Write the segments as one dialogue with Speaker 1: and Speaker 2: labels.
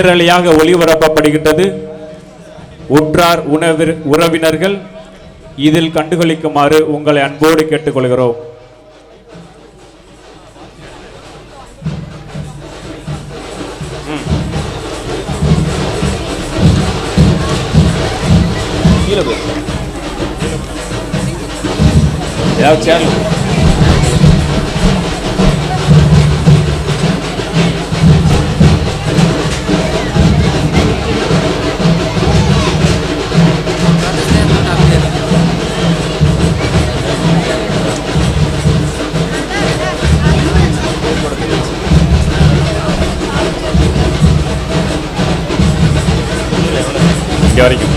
Speaker 1: நேரலையாக ஒளிபரப்பப்படுகின்றது. உற்றார் உறவினர்கள் இதில் கண்டுகளிக்குமாறு உங்களை அன்போடு கேட்டுக்கொள்கிறோம். வரைக்கும்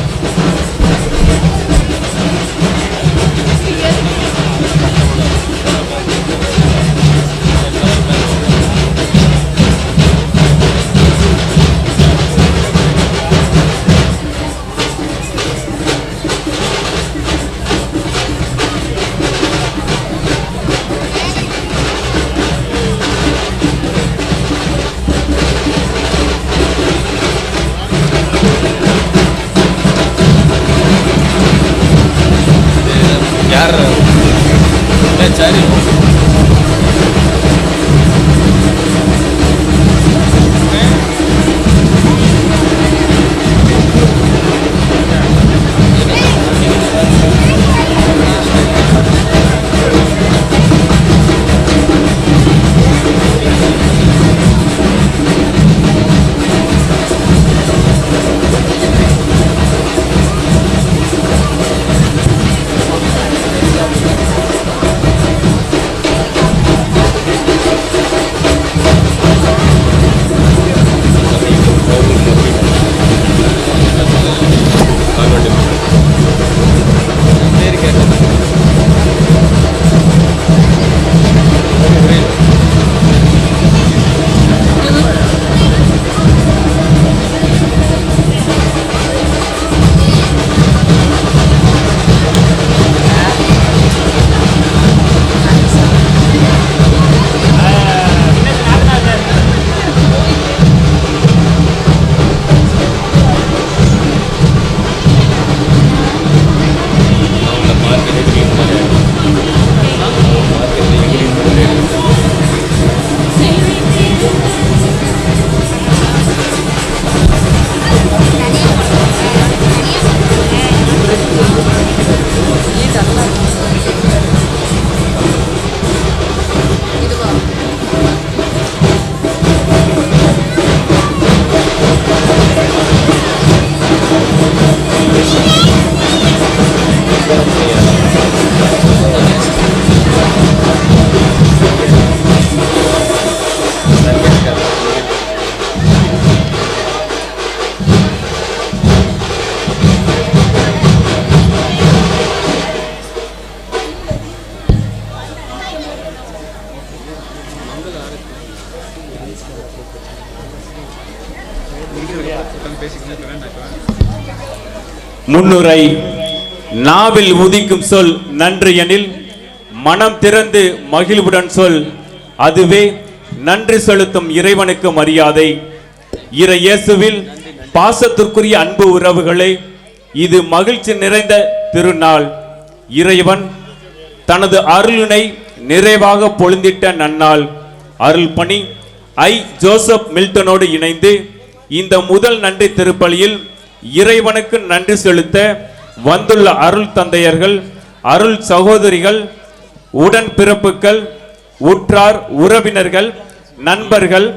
Speaker 1: முன்னுரை. நாவில் உதிக்கும் சொல் நன்றி எனில் மனம் திறந்து மகிழ்வுடன் சொல், அதுவே நன்றி செலுத்தும் இறைவனுக்கு மரியாதை. இறை இயேசுவில் பாசத்திற்குரிய அன்பு உறவுகளே, இது மகிழ்ச்சி நிறைந்த திருநாள். இறைவன் தனது அருளினை நிறைவாக பொழிந்திட்ட நன்னாள். அருள் பணி ஜோசப் மில்டனோடு இணைந்து இந்த முதல் நன்றி திருப்பலியில் இறைவனுக்கு நன்றி செலுத்த வந்துள்ள அருள் தந்தையர்கள், அருள் சகோதரிகள், உடன் பிறப்புகள், உற்றார் உறவினர்கள், நண்பர்கள்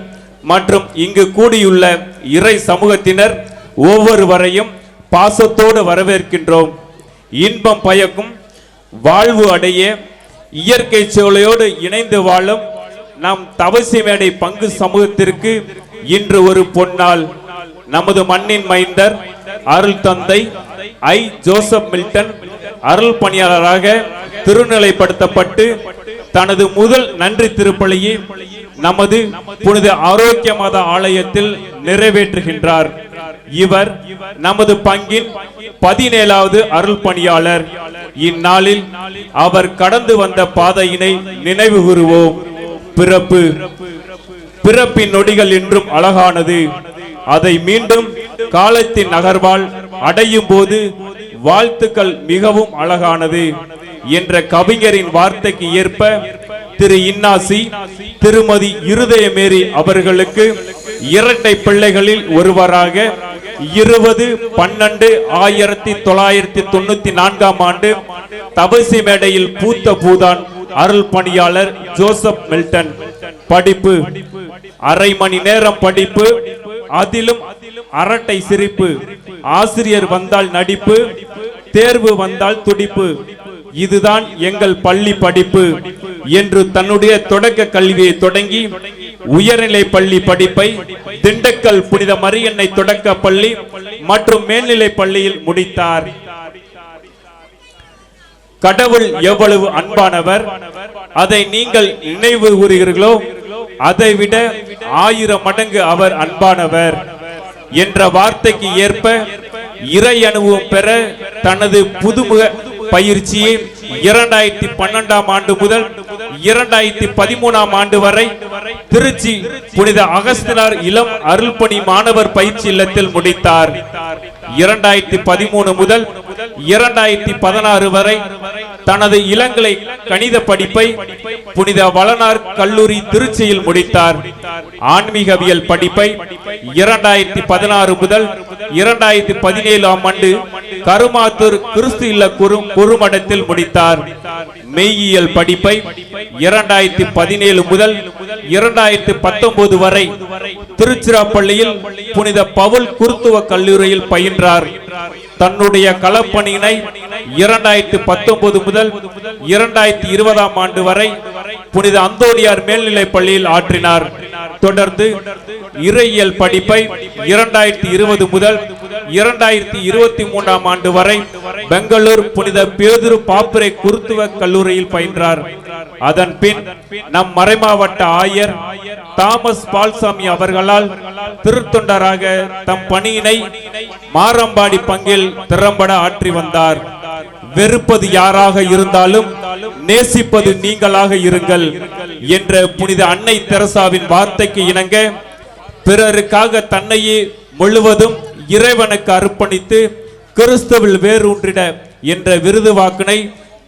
Speaker 1: மற்றும் இங்கு கூடியுள்ள இறை சமூகத்தினர் ஒவ்வொருவரையும் பாசத்தோடு வரவேற்கின்றோம். இன்பம் பயக்கும் வாழ்வு அடைய இயற்கை சூழலோடு இணைந்து வாழும் நம் தவசி மேடை பங்கு சமூகத்திற்கு இன்று ஒரு பொன்னாள். நமது மண்ணின் மைந்தர் அருள் தந்தை ஜோசப் மில்டன் அருள் பணியாளராக திருநிலைப்படுத்தப்பட்டு தனது முதல் நன்றி திருப்பலியை நமது புனித ஆரோக்கிய மத ஆலயத்தில் நிறைவேற்றுகின்றார். இவர் நமது பங்கின் 17வது அருள் பணியாளர். இந்நாளில் அவர் கடந்து வந்த பாதையினை நினைவு கூறுவோம். பிறப்பின் நொடிகள் என்றும் அழகானது, அதை மீண்டும் காலத்தின் நகர்வால் அடையும் போது வாழ்த்துக்கள் மிகவும் அழகானது என்ற கவிஞரின் வார்த்தைக்கு ஏற்ப திரு இன்னாசி திருமதி இருதயமேரி அவர்களுக்கு இரட்டை பிள்ளைகளில் ஒருவராக 20/12/1994 தபசி மேடையில் பூத்த பூதான் அருள் பணியாளர் ஜோசப் மில்டன். படிப்பு அரை மணி நேரம் படிப்பு, அதிலும் அரட்டை சிரிப்பு. ஆசிரியர் வந்தால் நடிப்பு, தேர்வு வந்தால் துடிப்பு. இதுதான் எங்கள் பள்ளி படிப்பு என்று தன்னுடைய தொடக்க கல்வியை தொடங்கி உயர்நிலை பள்ளி படிப்பை திண்டுக்கல் புனித மரியன்னை தொடக்க பள்ளி மற்றும் மேல்நிலை பள்ளியில் முடித்தார். கடவுள் எவ்வளவு அன்பானவர், அதை நீங்கள் நினைவு கூறுகிறீர்களோ அதைவிட 1000 மடங்கு அவர் அன்பானவர் என்ற வார்த்தைக்கு ஏற்ப இறை அனுபவம் பெற தனது புதுமுக பயிற்சியை 2012ஆம் ஆண்டு முதல் 2013ஆம் ஆண்டு வரை திருச்சி புனித அகஸ்தினார் இளம் அருள்பணி மாணவர் பயிற்சி இல்லத்தில் முடித்தார். 2013 முதல் 2016 வரை தனது இளங்கலை கணித படிப்பை புனித வளனார் கல்லூரி திருச்சியில் முடித்தார். ஆன்மீகவியல் படிப்பை 2016 முதல் 2017ஆம் ஆண்டு கருமாத்தூர் கிறிஸ்து இல்ல குறுமடத்தில் முடித்தார். மெய்யியல் படிப்பை 2017 முதல் 2019 வரை திருச்சிராப்பள்ளியில் புனித பவுல் குருத்துவ கல்லூரியில் பயின்றார். தன்னுடைய களப்பணியினை 2019 முதல் 2020ஆம் ஆண்டு வரை புனித அந்தோனியார் மேல்நிலை பள்ளியில் ஆற்றினார். தொடர்ந்து இறையியல் படிப்பை 2020 முதல் 2023ஆம் ஆண்டு வரை பெங்களூர் புனித பேதுரு பாப்பிரை குருத்துவ கல்லூரியில் பயின்றார். அதன் பின் நம் மறைமாவட்ட ஆயர் தாமஸ் பால்சாமி அவர்களால் திருத்தொண்டராக தம் பணியினை மாரம்பாடி பங்கில் திறம்பட ஆற்றி வந்தார். வெறுப்பது யாராக இருந்தாலும் நேசிப்பது நீங்களாக இருங்கள் என்ற புனித அன்னை தெரசாவின் வார்த்தைக்கு இணங்க பிறருக்காக தன்னையே முழுவதும் இறைவனுக்கு அர்ப்பணித்து கிறிஸ்துவில் வேரூன்றிட என்ற விருது வாக்கினை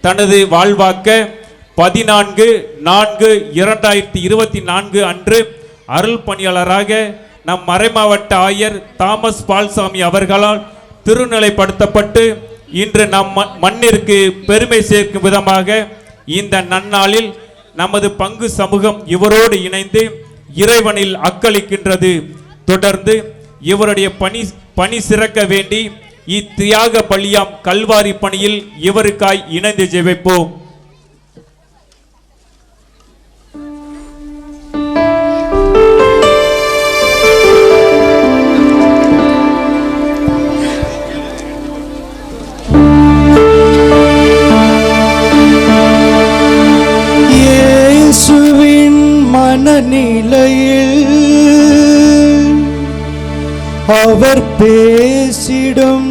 Speaker 1: தனது வாழ்வாக்க 14/4/2024 அன்று அருள் பணியாளராக நம் மறைமாவட்ட ஆயர் தாமஸ் பால்சாமி அவர்களால் திருநிலைப்படுத்தப்பட்டு இன்று நம் மண்ணிற்கு பெருமை சேர்க்கும் விதமாக இந்த நன்னாளில் நமது பங்கு சமூகம் இவரோடு இணைந்து இறைவனில் அக்களிக்கின்றது. தொடர்ந்து இவருடைய பணி சிறக்க வேண்டி இத்தியாக பள்ளியாம் கல்வாரி பணியில் இவருக்காய் இணைந்து ஜெபிப்போம்.
Speaker 2: மனநிலையில் அவர் பேசிடும்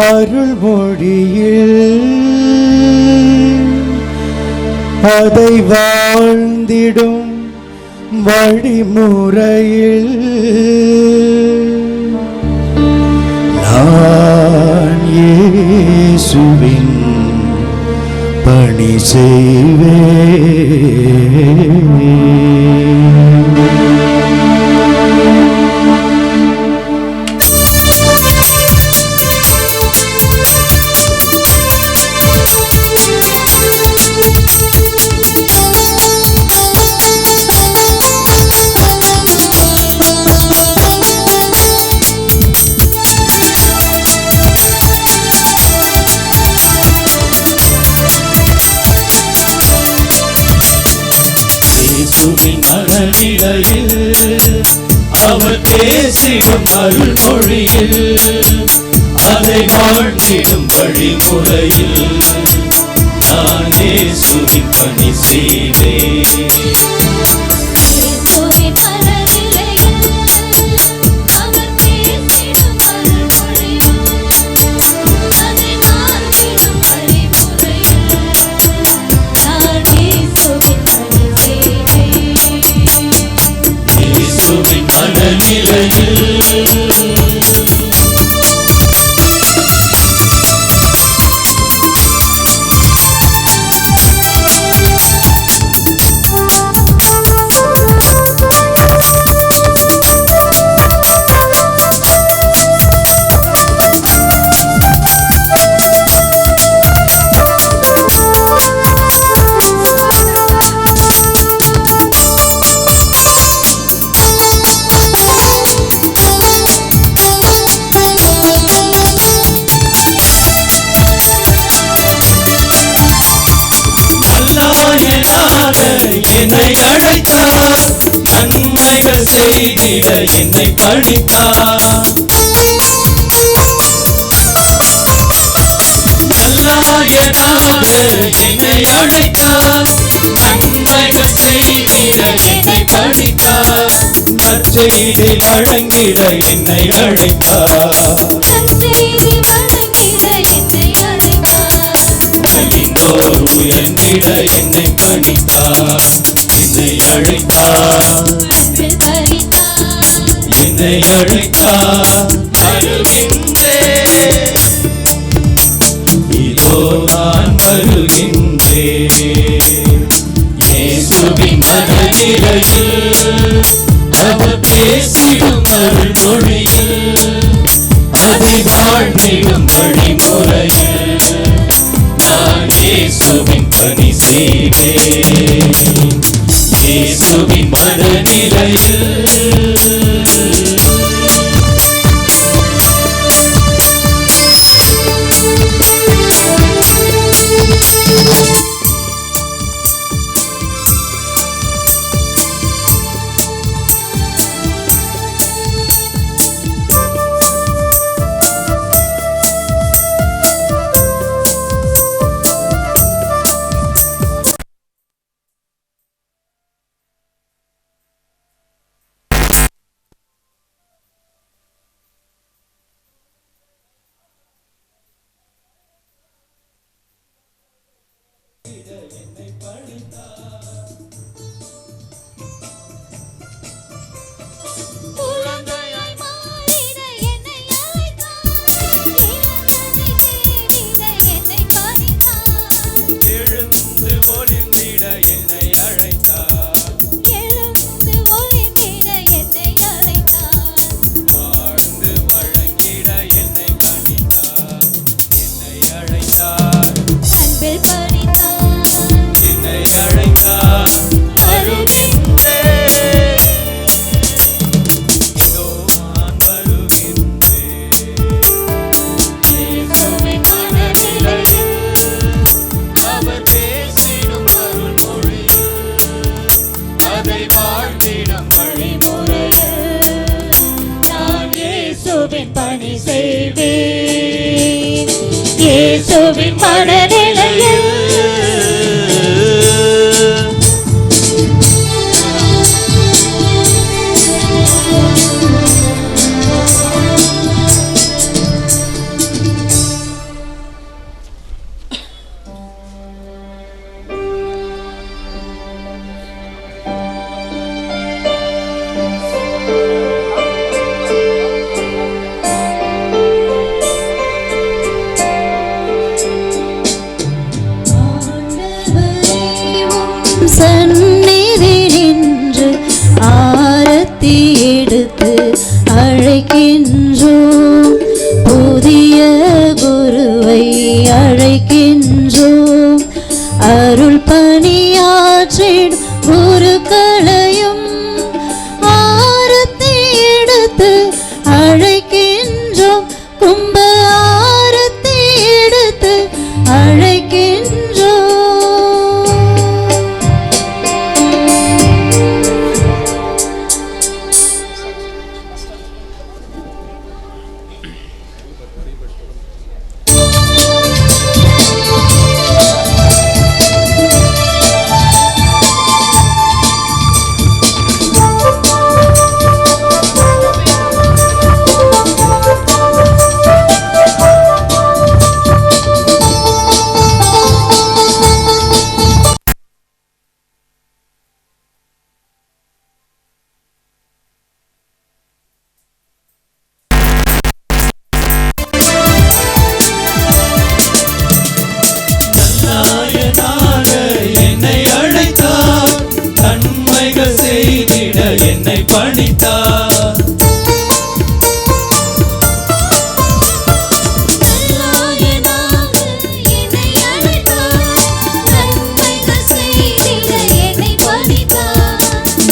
Speaker 2: அருள்மொழியில் அதை வாழ்ந்திடும் வழிமுறையில் நான் இயேசுவின் பணி செய்வேன்.
Speaker 3: மனநிலையில் அவர் பேசிடும் அருள்மொழியில் அதை வாழ்ந்திடும் வழிமுறையில் நான் இயேசுவின் பணி செய்வேன். மனநிலையில் என்னை அழைத்தார், நன்மைகள் செய்திட என்னை பணித்தார். நல்லாயனாக என்னை அழைத்தார், நன்மைகள் செய்திட என்னை பணித்தார். நற்செய்தி வழங்கிட என்னை அழைத்தார், நலிந்தோர் உயர்ந்திட என்னை பணித்தார். என்னை அழைத்தார், என்னை அழைத்தார், வருகின்றேன், இதோ நான் வருகின்றேன். இயேசுவின் மனநிலையில் அவர் பேசிடும் அருள்மொழியில், அதை வாழ்ந்திடும் வழிமுறையில் நான் இயேசுவின் பணி செய்வேன். இயேசுவின் மனநிலையில்
Speaker 4: பணி செய்வேன். இயேசுவின் மனநிலையில் சந்நிதி நின்று ஆரத்தி எடுத்து அழைக்கின்றோம். புதிய குருவை அழைக்கின்றோம். அருள் பணியாற்றிடும் குருக்களையும் ஆரத்தி எடுத்து அழைக்கின்றோம். கும்ப ஆரத்தி எடுத்து அழைக்கின்றோம்.
Speaker 3: என்னை பணித்தார்.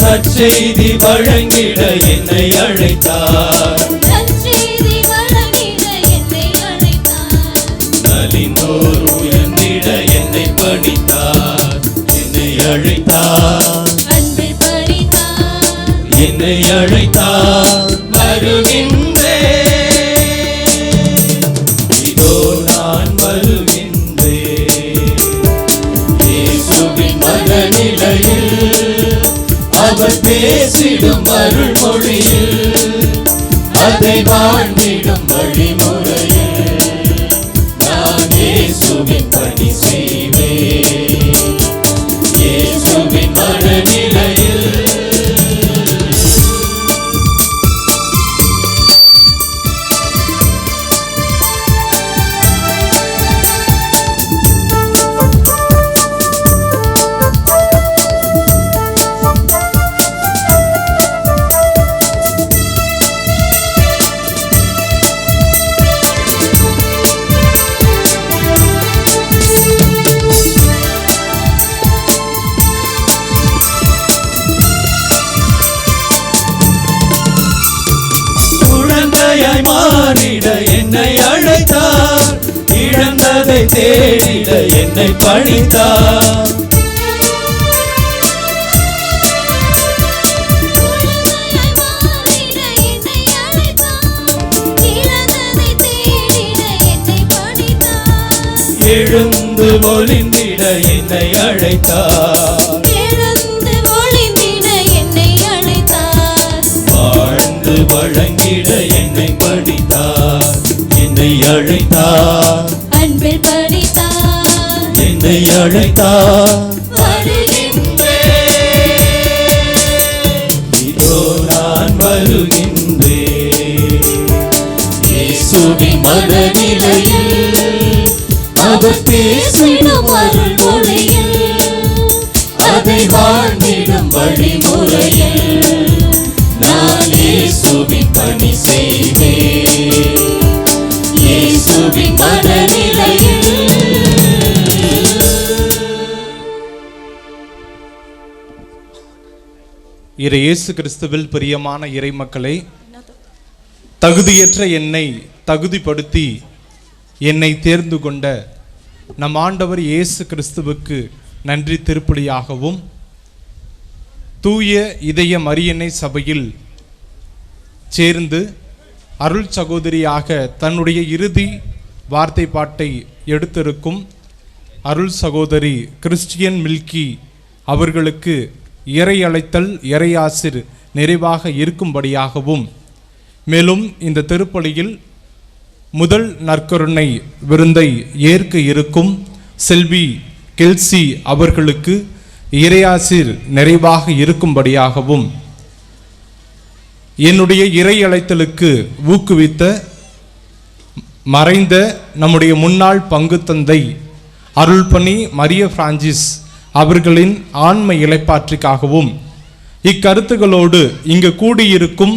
Speaker 3: நற்செய்தி வழங்கிட என்னை அழைத்தார். நலிந்தோர் உயர்ந்திட என்னை பணித்தார். என்னை அழைத்தார். என்னை அழைத்தார். வருகின்றேன், இதோ நான் வருகின்றேன். இயேசுவின் மனநிலையில் அவர் பேசிடும் அருள்மொழியில், அதை வாழ்ந்திடும் வழிமுறையில் நான் இயேசுவின் பணி செய்வேன். இயேசுவின் மனநிலையில் மாறிட என்னை அழைத்தார். இழந்ததை தேடிட என்னை பணித்தார். எழுந்து ஒளிந்திட என்னை அழைத்தார். வாழ்ந்து வழங்கிட என்னை படித்தார். என்னை அழைத்தார்,
Speaker 4: அன்பில் படித்தார்,
Speaker 3: என்னை அழைத்தார்.
Speaker 4: வருகின்றேன்,
Speaker 3: இதோ நான் வருகின்றேன். இயேசுவின் மனநிலையில் அவர் பேசிடும் அருள்மொழியில், அதை வாழ்ந்திடும் வழிமுறையில் நான் இயேசுவின் பணி செய்வேன். இயேசுவின் மனநிலையில்
Speaker 5: இயேசு கிறிஸ்துவில் பிரியமான இறை மக்களை, தகுதியற்ற என்னை தகுதிப்படுத்தி என்னை தேர்ந்து கொண்ட நம் ஆண்டவர் இயேசு கிறிஸ்துவுக்கு நன்றி திருப்பலியாகவும், தூய இதய மரியன்னை சபையில் சேர்ந்து அருள் சகோதரியாக தன்னுடைய இறுதி வார்த்தை பாட்டை எடுத்திருக்கும் அருள் சகோதரி கிறிஸ்டியன் மில்கி அவர்களுக்கு இறை அழைத்தல் இறையாசிர் நிறைவாக இருக்கும்படியாகவும், மேலும் இந்த திருப்பலியில் முதல் நற்கருணை விருந்தை ஏற்க இருக்கும் செல்வி கெல்சி அவர்களுக்கு இறையாசிர் நிறைவாக இருக்கும்படியாகவும், என்னுடைய இறை அழைத்தலுக்கு ஊக்குவித்த மறைந்த நம்முடைய முன்னாள் பங்கு தந்தை அருள்பணி மரிய பிரான்சிஸ் அவர்களின் ஆன்ம இளைப்பாற்றிக்காகவும், இக்கருத்துகளோடு இங்கு கூடியிருக்கும்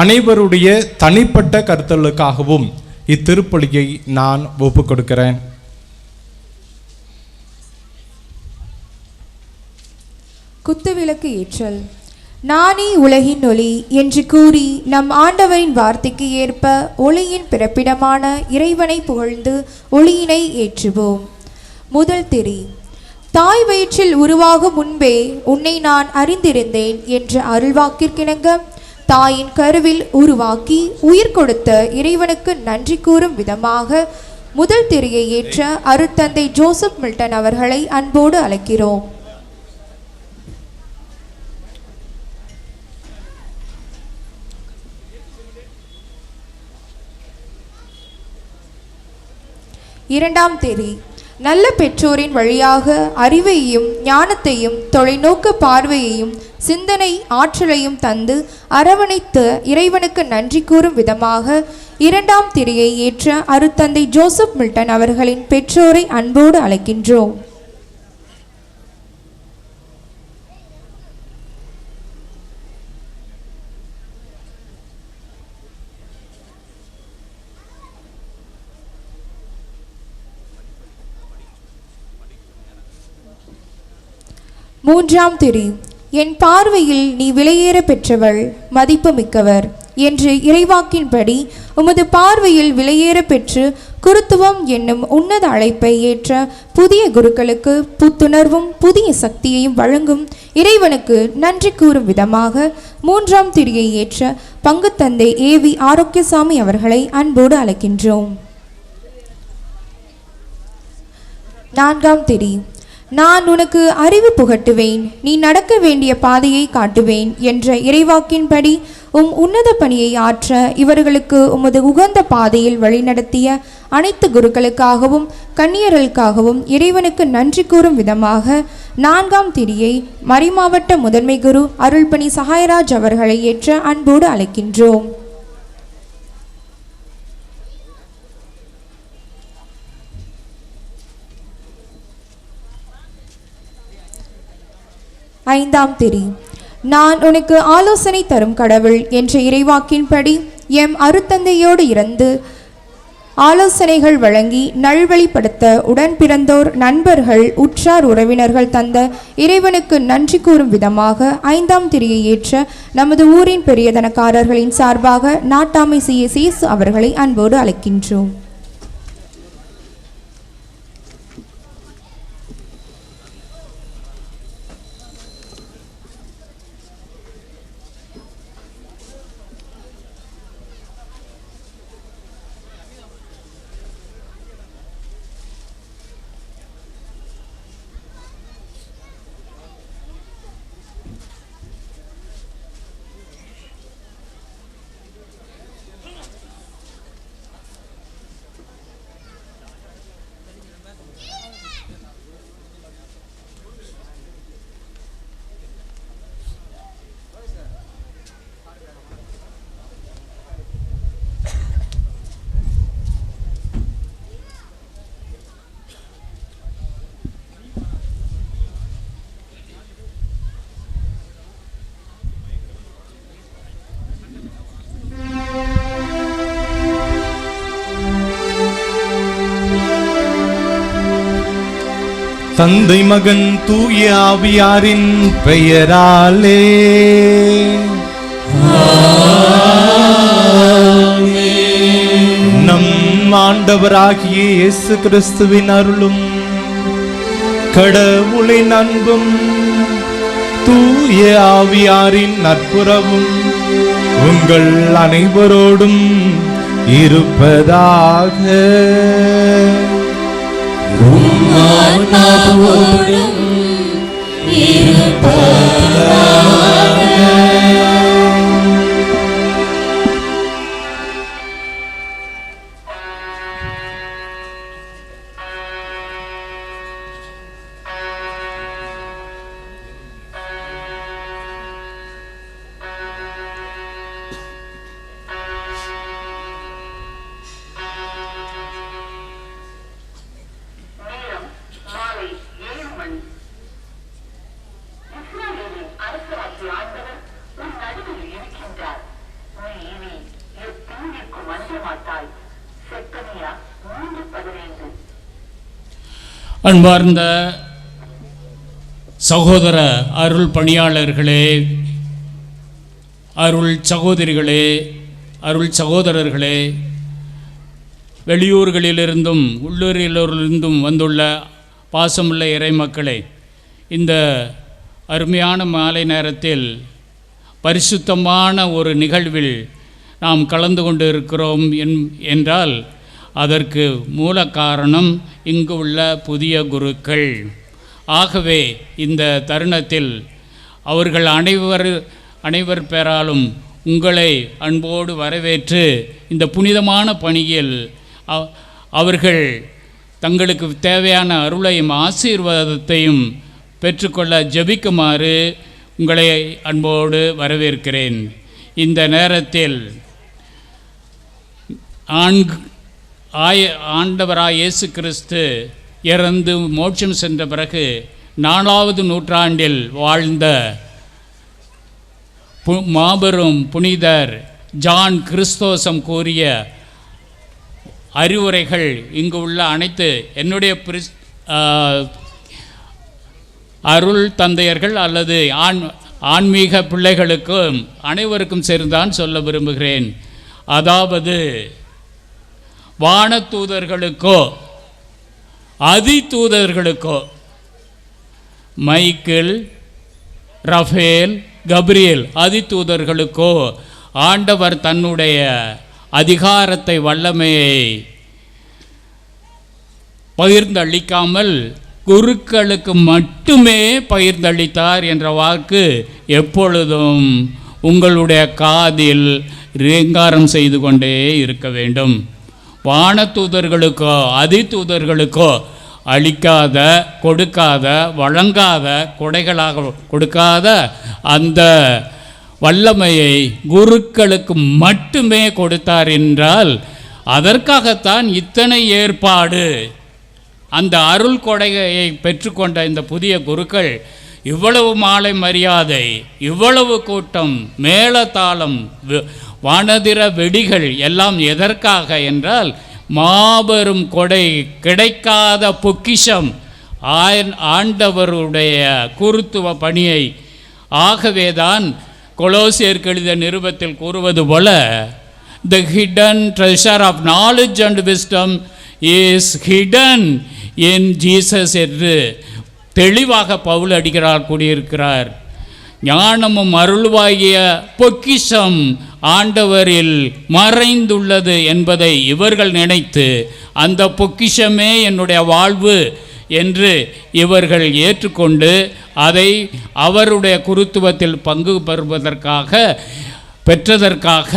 Speaker 5: அனைவருடைய தனிப்பட்ட கருத்துகளுக்காகவும் இத்திருப்பலியை நான் ஒப்புக் கொடுக்கிறேன்.
Speaker 6: குத்துவிளக்கு ஏற்றல். நானே உலகின் ஒளி என்று கூறி நம் ஆண்டவரின் வார்த்தைக்கு ஏற்ப ஒளியின் பிறப்பிடமான இறைவனை புகழ்ந்து ஒளியினை ஏற்றுவோம். முதல் திரி. தாய் வயிற்றில் உருவாகும் முன்பே உன்னை நான் அறிந்திருந்தேன் என்ற அருள்வாக்கிற்கிணங்க தாயின் கருவில் உருவாக்கி உயிர் கொடுத்த இறைவனுக்கு நன்றி கூறும் விதமாக முதல் திரியை ஏற்ற அருட்தந்தை ஜோசப் மில்டன் அவர்களை அன்போடு அழைக்கிறோம். இரண்டாம் தேதி. நல்ல பெற்றோரின் வழியாக அறிவையும் ஞானத்தையும் தொலைநோக்கு பார்வையையும் சிந்தனை ஆற்றலையும் தந்து அரவணைத்து இறைவனுக்கு நன்றி கூறும் விதமாக இரண்டாம் திரியை ஏற்ற அருட்தந்தை ஜோசப் மில்டன் அவர்களின் பெற்றோரை அன்போடு அழைக்கின்றோம். மூன்றாம் திரி. என் பார்வையில் நீ விலையேற பெற்றவள், மதிப்பு மிக்கவர் என்று இறைவாக்கின்படி உமது பார்வையில் விலையேற பெற்று குருத்துவம் என்னும் உன்னத அழைப்பை ஏற்ற புதிய குருக்களுக்கு புத்துணர்வும் புதிய சக்தியையும் வழங்கும் இறைவனுக்கு நன்றி கூறும் விதமாக 3ஆம் திரியை ஏற்ற பங்குத்தந்தை ஏவி ஆரோக்கியசாமி அவர்களை அன்போடு அழைக்கின்றோம். 4ஆம் திரி. நான் உனக்கு அறிவு புகட்டுவேன், நீ நடக்க வேண்டிய பாதையை காட்டுவேன் என்ற இறைவாக்கின்படி உன்னத பணியை ஆற்ற இவர்களுக்கு உமது உகந்த பாதையில் வழிநடத்திய அனைத்து குருக்களுக்காகவும் கன்னியர்களுக்காகவும் இறைவனுக்கு நன்றி கூறும் விதமாக 4ஆம் திரியை மறைமாவட்ட முதன்மை குரு அருள்பணி சகாயராஜ் அவர்களை ஏற்ற அன்போடு அழைக்கின்றோம். 5ஆம் திரி. நான் உனக்கு ஆலோசனை தரும் கடவுள் என்ற இறைவாக்கின்படி எம் அருத்தந்தையோடு இருந்து ஆலோசனைகள் வழங்கி நல்வழிப்படுத்த உடன் பிறந்தோர் நண்பர்கள் உற்றார் உறவினர்கள் தந்த இறைவனுக்கு நன்றி கூறும் விதமாக 5ஆம் திரியை ஏற்ற நமது ஊரின் பெரியதனக்காரர்களின் சார்பாக நாட்டாமை சேசு அவர்களை அன்போடு அழைக்கின்றோம்.
Speaker 5: தந்தை மகன் தூய ஆவியாரின் பெயராலே நம் ஆண்டவராகிய இயேசு கிறிஸ்துவின் அருளும் கடவுளின் அன்பும் தூய ஆவியாரின் நட்புறவும் உங்கள் அனைவரோடும் இருப்பதாக.
Speaker 7: அன்பார்ந்த சகோதர அருள் பணியாளர்களே, அருள் சகோதரிகளே, அருள் சகோதரர்களே, வெளியூர்களிலிருந்தும் உள்ளூரிலிருந்தும் வந்துள்ள பாசமுள்ள இறைமக்களே, இந்த அருமையான மாலை நேரத்தில் பரிசுத்தமான ஒரு நிகழ்வில் நாம் கலந்து கொண்டு இருக்கிறோம் என்றால் அதற்கு மூல காரணம் இங்கு உள்ள புதிய குருக்கள். ஆகவே இந்த தருணத்தில் அவர்கள் அனைவர் பேராலும் உங்களை அன்போடு வரவேற்று இந்த புனிதமான பணியில் அவர்கள் தங்களுக்கு தேவையான அருளையும் ஆசீர்வாதத்தையும் பெற்றுக்கொள்ள ஜெபிக்குமாறு உங்களை அன்போடு வரவேற்கிறேன். இந்த நேரத்தில் ஆண்டவராய் இயேசு கிறிஸ்து இறந்து மோட்சம் சென்ற பிறகு 4வது நூற்றாண்டில் வாழ்ந்த மாபெரும் புனிதர் ஜான் கிறிஸ்தோசம் கூறிய அறிவுரைகள் இங்கு உள்ள அனைத்து என்னுடைய அருள் தந்தையர்கள் அல்லது ஆன்மீக பிள்ளைகளுக்கும் அனைவருக்கும் சேர்ந்தான் சொல்ல விரும்புகிறேன். அதாவது வானதூதர்களுக்கோ அதிதூதர்களுக்கோ மைக்கேல், ரஃபேல், கப்ரியேல் அதிதூதர்களுக்கோ ஆண்டவர் தன்னுடைய அதிகாரத்தை வல்லமையை பகிர்ந்தளிக்காமல் குருக்களுக்கு மட்டுமே பகிர்ந்தளித்தார் என்ற வாக்கு எப்பொழுதும் உங்களுடைய காதில் ரீங்காரம் செய்து கொண்டே இருக்க வேண்டும். வானதூதர்களுக்கோ அதிதூதர்களுக்கோ அளிக்காத, கொடுக்காத, வழங்காத, கொடைகளாக கொடுக்காத அந்த வல்லமையை குருக்களுக்கு மட்டுமே கொடுத்தார் என்றால் அதற்காகத்தான் இத்தனை ஏற்பாடு. அந்த அருள் கொடையை பெற்றுக்கொண்ட இந்த புதிய குருக்கள் இவ்வளவு மாலை மரியாதை, இவ்வளவு கூட்டம், மேளதாளம், வானதிர வெடிகள் எல்லாம் எதற்காக என்றால் மாபெரும் கொடை, கிடைக்காத பொக்கிஷம் ஆண்டவருடைய குருத்துவ பணியை. ஆகவேதான் கொலோசியருக்கு எழுதிய நிருபத்தில் கூறுவது போல the hidden treasure of knowledge and wisdom is hidden in Jesus என்று தெளிவாக பவுல் அடிக்கிறார் கூடியிருக்கிறார். ஞானமும் அருள்வாகிய பொக்கிஷம் ஆண்டவரில் மறைந்துள்ளது என்பதை இவர்கள் நினைத்து அந்த பொக்கிஷமே என்னுடைய வாழ்வு என்று இவர்கள் ஏற்றுக்கொண்டு அதை அவருடைய குருத்துவத்தில் பங்கு பெற்றதற்காக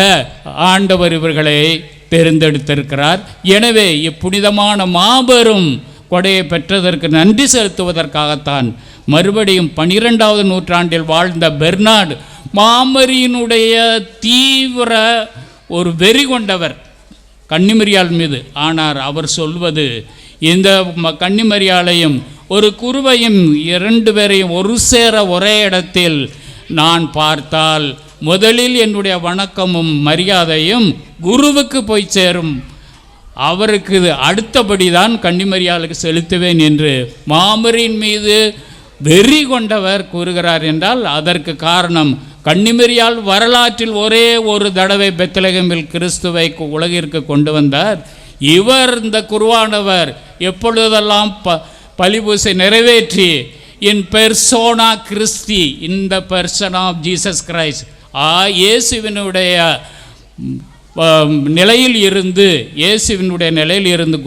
Speaker 7: ஆண்டவர் இவர்களை தேர்ந்தெடுத்திருக்கிறார். எனவே இப்புனிதமான மாபெரும் கொடையை பெற்றதற்கு நன்றி செலுத்துவதற்காகத்தான் மறுபடியும் 12வது நூற்றாண்டில் வாழ்ந்த பெர்னார்டு மாமரியினுடைய தீவிர ஒரு வெறி கொண்டவர் கன்னிமரியாள் மீது. ஆனால் அவர் சொல்வது, இந்த கன்னிமரியாளையும் ஒரு குருவையும் 2 பேரையும் ஒரு சேர ஒரே இடத்தில் நான் பார்த்தால் முதலில் என்னுடைய வணக்கமும் மரியாதையும் குருவுக்கு போய் சேரும், அவருக்கு அடுத்தபடி தான் கன்னிமரியாளுக்கு செலுத்துவேன் என்று மாமரியின் மீது வெறி கொண்டவர் கூறுகிறார். என்றால் அதற்கு காரணம் கன்னிமரியாள் வரலாற்றில் ஒரே ஒரு தடவை பெத்லகேமில் கிறிஸ்துவை உலகிற்கு கொண்டு வந்தார். இவர் இந்த குருவானவர் எப்பொழுதெல்லாம் பலிபூசை நிறைவேற்றி இன் பெர்சோனா கிறிஸ்தி, இந்த பெர்சன் ஆஃப் ஜீசஸ் கிரைஸ்ட், இயேசுவினுடைய நிலையில் இருந்து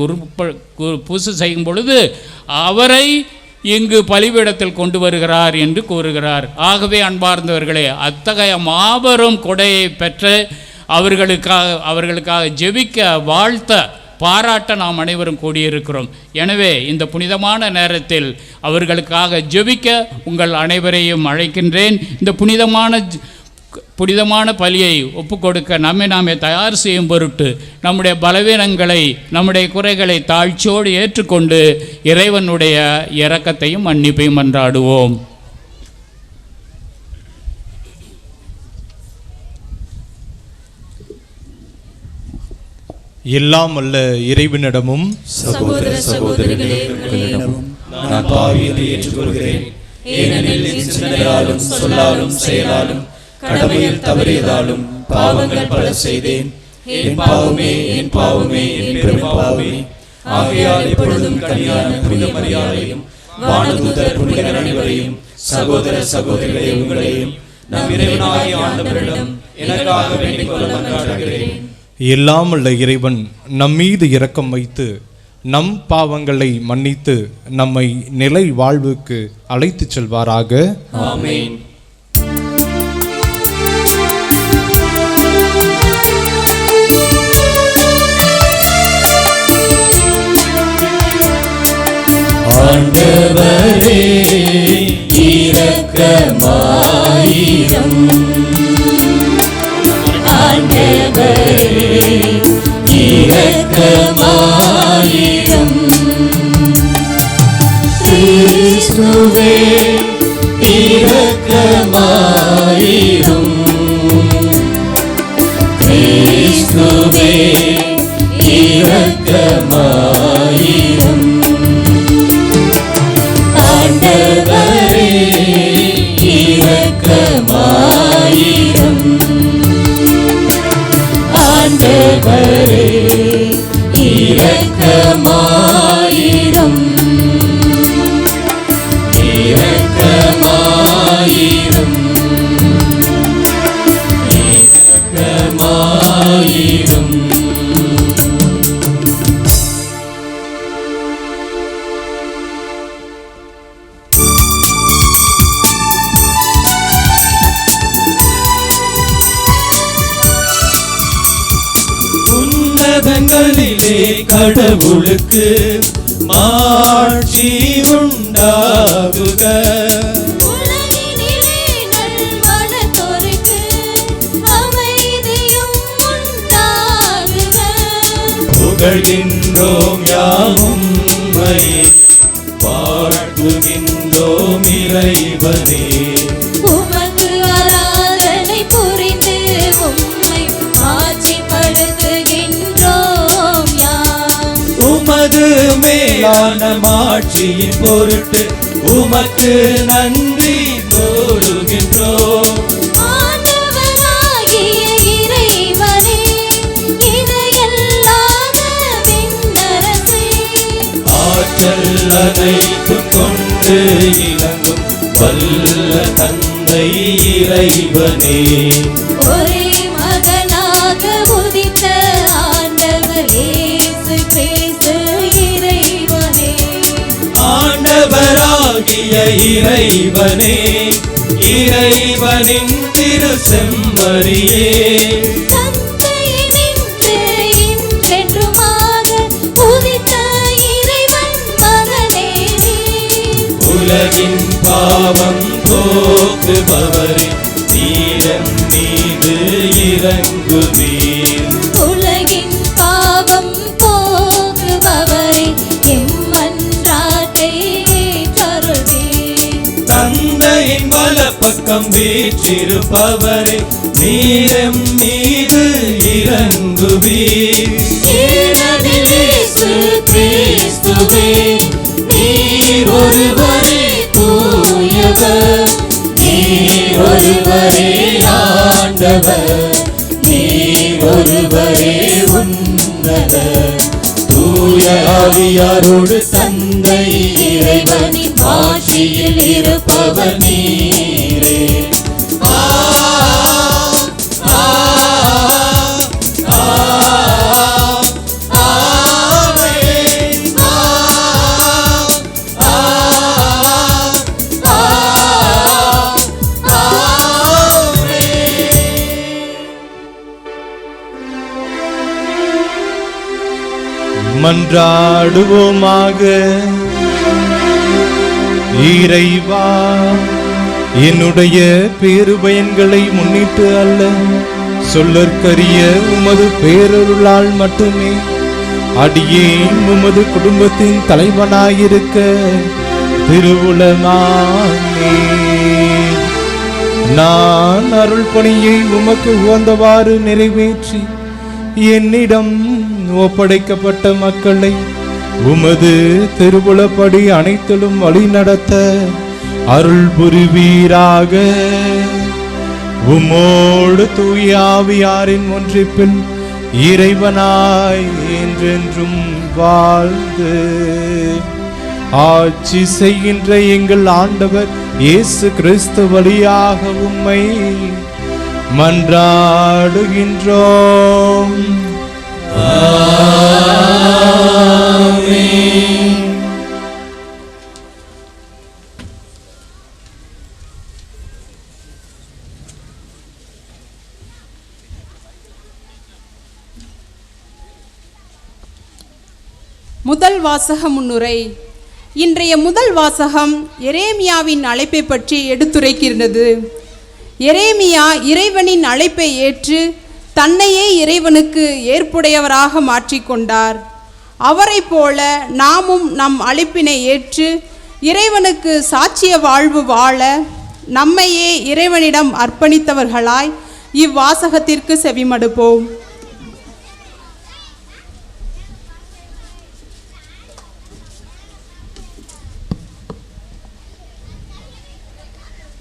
Speaker 7: குரு பூசை செய்யும் பொழுது அவரை இங்கு பலிபீடத்தில் கொண்டு வருகிறார் என்று கூறுகிறார். ஆகவே அன்பார்ந்தவர்களே, அத்தகைய மாபெரும் கொடையை பெற்று அவர்களுக்காக ஜெபிக்க, வாழ்த்த, பாராட்ட நாம் அனைவரும் கூடியிருக்கிறோம். எனவே இந்த புனிதமான நேரத்தில் அவர்களுக்காக ஜெபிக்க உங்கள் அனைவரையும் அழைக்கின்றேன். இந்த புனிதமான பலியை ஒப்புக்கொடுக்க நாமே தயார் செய்யும் பொருட்டு நம்முடைய பலவீனங்களை, நம்முடைய குறைகளை தாழ்ச்சியோடு ஏற்றுக்கொண்டு இறைவனுடைய இரக்கத்தையும் மன்னிப்பையும் மன்றாடுவோம்.
Speaker 5: எல்லாம் அல்ல இறைவனிடமும்
Speaker 3: சகோதர சகோதரிகளிடமும் நான் பாவியதை ஏற்றுக்கொள்கிறேன். ஏனெனில் என் சிந்தனையாலும் சொல்லாலும் செயலாலும் கடமையில் தவறியதாலும் பாவங்கள் பல செய்தேன். என் பாவமே என் பாவமே என் பெரும் பாவமே. ஆகையால் எப்பொழுதும் கன்னியான புனித மரியாதையும் வானதூதர் புனிதர் அனைவரையும் சகோதர சகோதரிகளை உங்களையும் நம் இறைவனாகிய ஆண்டவரிடம் எனக்காக வேண்டிக் கொள்ள மன்றாடுகிறேன்.
Speaker 5: எல்லாம் அல்ல இறைவன் நம் மீது இரக்கம் வைத்து நம் பாவங்களை மன்னித்து நம்மை நிலை வாழ்வுக்கு அழைத்துச் செல்வாராக.
Speaker 3: ஆமென். ஆண்டவரே இரக்கமாயிரம். ஆண்டவரே இரக்கமாயிரம். கிறிஸ்துவே இரக்கமாயிரம். கிறிஸ்துவே இரக்கமாயிரம். ஆண்டவரே இரக்கமாயிரம். ஆண்டவரே வானங்களிலே கடவுளுக்கு மாட்சி உண்டாகுக.
Speaker 4: உலகினிலே நல்மனத்தோருக்கு அமைதியும் உண்டாகுக.
Speaker 3: புகழ்கின்றோம் யாம் உம்மையே, வாழ்த்துகின்றோம் இறைவனே.
Speaker 4: உமக்கு ஆராதனை புரிந்து உம்மை ஆட்சிப்படுத்துகின்றோம் யாம்.
Speaker 3: உமது மேலான மாட்சியின் பொருட்டு உமக்கு நன்றி கூறுகின்றோம்.
Speaker 4: ஆண்டவராகிய இறைவனே, இறையல்லாத விண்ணரசே,
Speaker 3: ஆற்றல் அனைத்தும் கொண்டு இறங்கும் வல்ல தந்தை இறைவனே.
Speaker 4: ஒரே மகனாக உதித்த ஆண்டவர் இயேசு கிறிஸ்து இறைவனே,
Speaker 3: ஆண்டவராகிய இறைவனே, இறைவனின் திரு செம்மறியே,
Speaker 4: தந்தையினின்று என்றென்றுமாக உதித்த இறைவன் மகனே நீர்.
Speaker 3: உலகின் பாவம் போக்குபவரே, நீரம் மீது இறங்குவீர்.
Speaker 4: உலகின் பாவம் போக்குபவரே, எம்மன்றாட்டை ஏற்றருள்வீர்.
Speaker 3: தந்தையின் வலப்பக்கம் வீற்றிருப்பவரே, நீரம் மீது இறங்குவீர்.
Speaker 4: ஏனெனில் இயேசு கிறிஸ்துவே, நீர் ஒருவரே தூயவர், நீர் ஒருவரே ஆண்டவர், நீர் ஒருவரே உன்னதர்.
Speaker 3: தூய ஆவியாரோடு தந்தை
Speaker 4: இறைவனின் ஆட்சியில் இருப்பவர் நீரே.
Speaker 5: மன்றாடுவோமாக. இறைவா, என்னுடைய பேருபயன்களை முன்னிட்டு அல்ல, சொல்லற்கரிய உமது பேரருளால் மட்டுமே அடியேன் உமது குடும்பத்தின் தலைவனாயிருக்க திருவுளமானே. நான் அருள் பணியை உமக்கு உகந்தவாறு நிறைவேற்றி என்னிடம் ஒப்படைக்கப்பட்ட மக்களை உமது திருவுளப்படி அனைத்திலும் வழி நடத்த அருள் புரிவீராக. உம்மோடு தூய ஆவியாரின் ஒன்றிப்பில் இறைவனாய் என்றென்றும் வாழ்ந்து ஆட்சி செய்கின்ற எங்கள் ஆண்டவர் இயேசு கிறிஸ்து வழியாக உம்மை மன்றாடுகின்றோம்.
Speaker 8: முதல் வாசக முன்னுரை. இன்றைய முதல் வாசகம் எரேமியாவின் அழைப்பை பற்றி எடுத்துரைக்கிறது. எரேமியா இறைவனின் அழைப்பை ஏற்று தன்னையே இறைவனுக்கு ஏற்புடையவராக மாற்றிக்கொண்டார். அவரை போல நாமும் நம் அழைப்பினை ஏற்று இறைவனுக்கு சாட்சிய வாழ்வு வாழ நம்மையே இறைவனிடம் அர்ப்பணித்தவர்களாய் இவ்வாசகத்திற்கு செவிமடுப்போம்.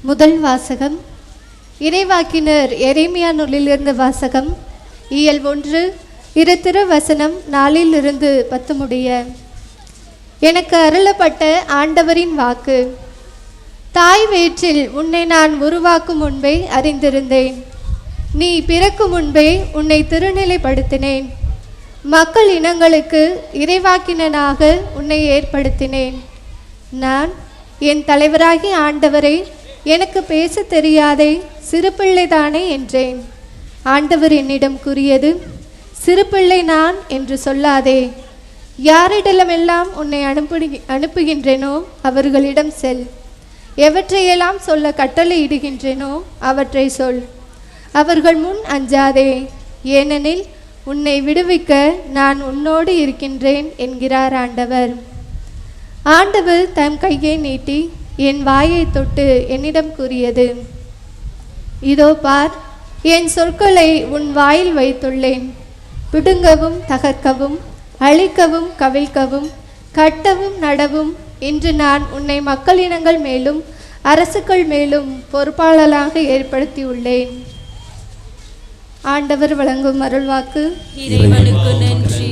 Speaker 9: முதல் வாசகம் இறைவாக்கினர் எரேமியா நூலிலிருந்து வாசகம். இயல் 1 இரு திருவசனம் 4 - 10 முடிய. எனக்கு அருளப்பட்ட ஆண்டவரின் வாக்கு. தாய் வயிற்றில் உன்னை நான் உருவாக்கும் முன்பே அறிந்திருந்தேன். நீ பிறக்கும் முன்பே உன்னை திருநிலைப்படுத்தினேன். மக்கள் இனங்களுக்கு இறைவாக்கினனாக உன்னை ஏற்படுத்தினேன். நான் என் தலைவராகிய ஆண்டவரை எனக்கு பேச தெரியாதே சிறு பிள்ளைதானே என்றேன். ஆண்டவர் என்னிடம் கூறியது, சிறு பிள்ளை நான் என்று சொல்லாதே. யாரிடமெல்லாம் உன்னை அனுப்புகின்றேனோ அவர்களிடம் செல். எவற்றையெல்லாம் சொல்ல கட்டளையிடுகின்றேனோ அவற்றை சொல். அவர்கள் முன் அஞ்சாதே, ஏனெனில் உன்னை விடுவிக்க நான் உன்னோடு இருக்கின்றேன் என்கிறார் ஆண்டவர். ஆண்டவர் தம் கையை நீட்டி என் வாயை தொட்டு என்னிடம் கூறியது, இதோ பார், என் சொற்களை உன் வாயில் வைத்துள்ளேன். பிடுங்கவும் தகர்க்கவும் அழிக்கவும் கவிழ்க்கவும் கட்டவும் நடவும் இன்று நான் உன்னை மக்களினங்கள் மேலும் அரசுகள் மேலும் பொறுப்பாளராக ஏற்படுத்தியுள்ளேன். ஆண்டவர் வழங்கும் அருள்வாக்கு.
Speaker 4: இறைவனுக்கு நன்றி.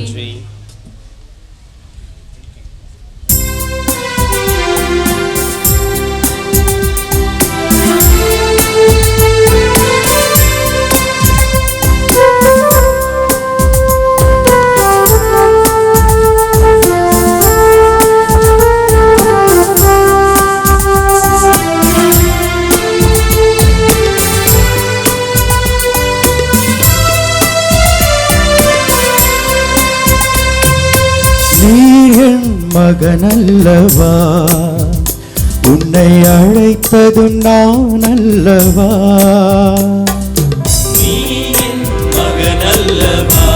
Speaker 2: மகனல்லவா, உன்னை அழைத்ததும் நான் அல்லவா.
Speaker 3: நீ என் மகனல்லவா,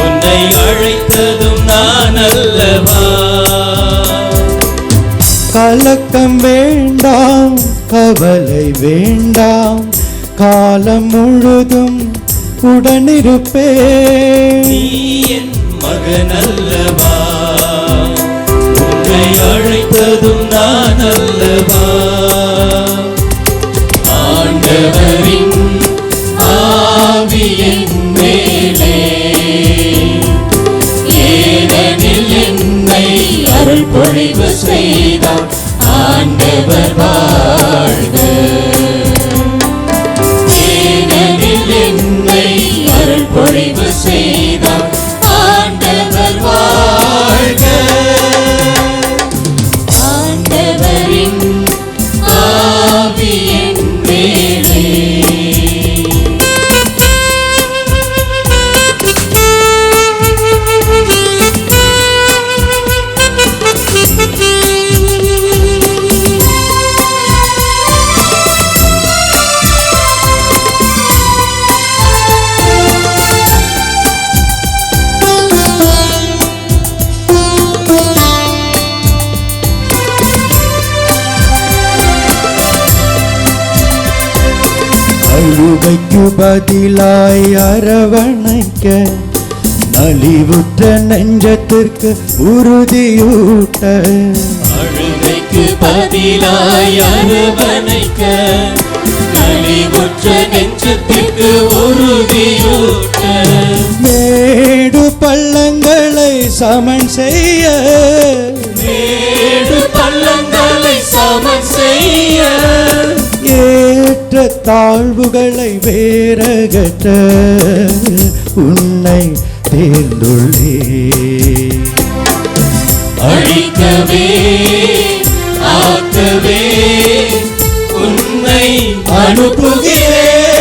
Speaker 3: உன்னை அழைத்ததும் நான் அல்லவா.
Speaker 2: கலக்கம் வேண்டாம், கவலை வேண்டாம், காலம் முழுதும் உடனிருப்பேன்.
Speaker 3: நீ என் மகனல்லவா, உன்னை அழைத்ததும் நான் அல்லவா. ஆண்டவரின் ஆவி என் மேலே, ஏனெனில் என்னை அருள் பொழிவு செய்தார். ஆண்டவர் வாழ்க, ஏனெனில் என்னை அருள் பொழிவு செய்தார். ஆண்டவர் வாழ்க. ஆண்டவரின் ஆவி என் மேலே.
Speaker 2: அழுகைக்கு பதிலாய் அரவணைக்க, நலிவுற்ற நெஞ்சத்திற்கு உறுதியூட்ட.
Speaker 3: அழுகைக்கு பதிலாய் அரவணைக்க, நலிவுற்ற நெஞ்சத்திற்கு உறுதியூட்ட.
Speaker 2: மேடு பள்ளங்களை சமன் செய்ய,
Speaker 3: மேடு பள்ளங்களை சமன் செய்ய.
Speaker 2: ஏற்ற தாழ்வுகளை வேறகற்ற உன்னை தேர்ந்துள்ளே.
Speaker 3: அழிக்கவே ஆக்கவே உன்னை அனுப்புகிறேன்.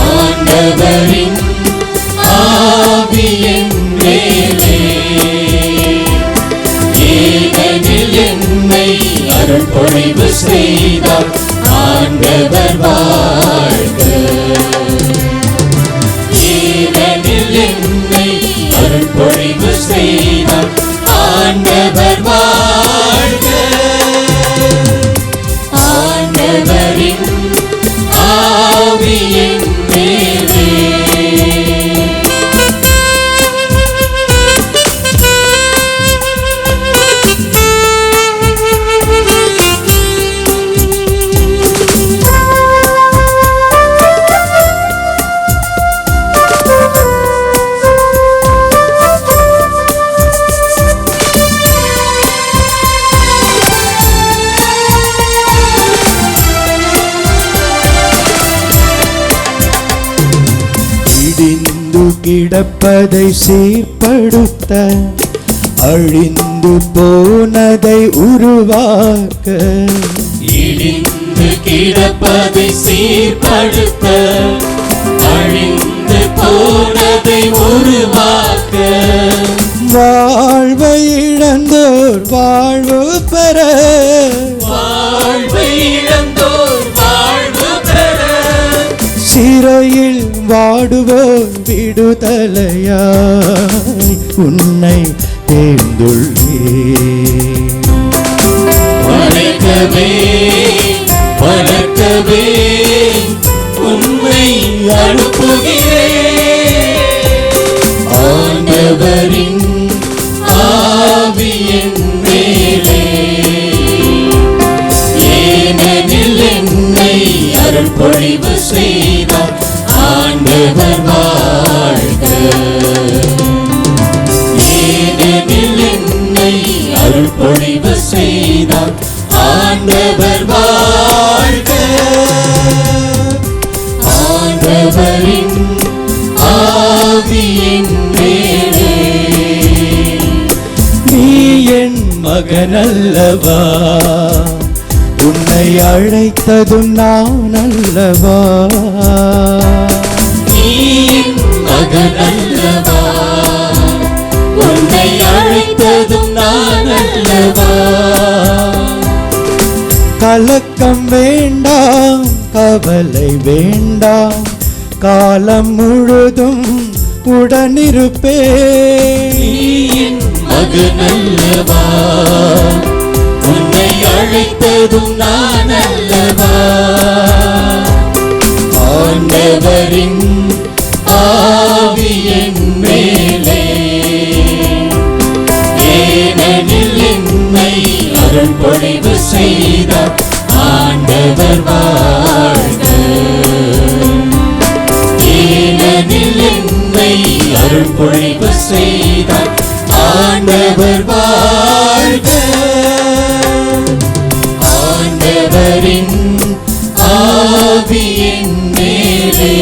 Speaker 3: ஆண்டவரின் ஆவி என் மேலே, ஏனெனில் என்னை அருள் பொழிவு செய்தார். ஆண்டவர் வாழ்க, ஏனெனில் என்னை அருள் பொழிவு செய்தார். ஆண்டவர் வாழ்க. ஆண்டவரின் ஆவி என் மேலே.
Speaker 2: இடிந்து கிடப்பதை சீர்படுத்த, அழிந்து போனதை உருவாக்க.
Speaker 3: இடிந்து கிடப்பதை சீர்படுத்த, அழிந்து போனதை உருவாக்க,
Speaker 2: வாழ்வை இழந்தோர் வாழ்வு பெற,
Speaker 3: வாழ்வை இழந்தோர் வாழ்வு பெற,
Speaker 2: சிறையில் வாடுவோர் விடுதலையாய் உன்னை தேர்ந்துள்ளேன்.
Speaker 3: வணக்கமே வணக்கமே உன்னை அனுப்புகிறேன். ஆண்டவரின் ஆவியின் மேலே, ஏனெனில் என்னை அருள்பொழிவு செய்தார். ஆண்டவர் வாழ்க. ஏனெனில் என்னை அருள்பொழிவு செய்தார். ஆண்டவர் வாழ்க. ஆண்டவரின் ஆவியின் மேலே,
Speaker 2: நீ என் மகனல்லவா, உன்னை அழைத்ததும் நான் அல்லவா.
Speaker 3: நீ என் மகனல்லவா, உன்னை அழைத்ததும் நான் அல்லவா.
Speaker 2: கலக்கம் வேண்டாம், கவலை வேண்டாம், காலம் முழுதும் உடனிருப்பேன்.
Speaker 3: நீ என் மகனல்லவா, உன்னை அழைத்ததும் நான் அல்லவா. ஆண்டவரின் ஆவியின் மேலே, ஏனெனில் என்னை அருள்பொழிவு செய்தார். ஆண்டவர் வாழ்க. ஏனெனில் என்னை அருள்பொழிவு செய்தார். ஆண்டவர் வாழ்க. ஆண்டவரின் ஆவியின் மேலே.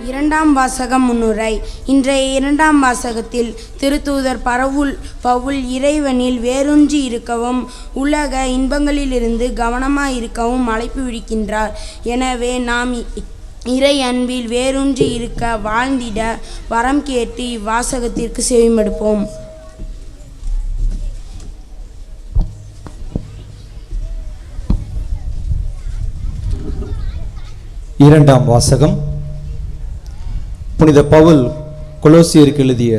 Speaker 10: இரண்டாம் வாசகம் முன்னுரை. இன்றைய இரண்டாம் வாசகத்தில் திருத்தூதர் பவுல் இறைவனில் வேரூன்றி இருக்கவும் உலக இன்பங்களிலிருந்து கவனமாயிருக்கவும் அழைப்பு விடுக்கின்றார். எனவே நாம் இறை அன்பில் வேரூன்றி இருக்க வாழ்ந்திட வரம் கேட்டு இவ்வாசகத்திற்கு செவிமடுப்போம்.
Speaker 11: இரண்டாம் வாசகம். புனித பவுல் கொலோசியருக்கு எழுதிய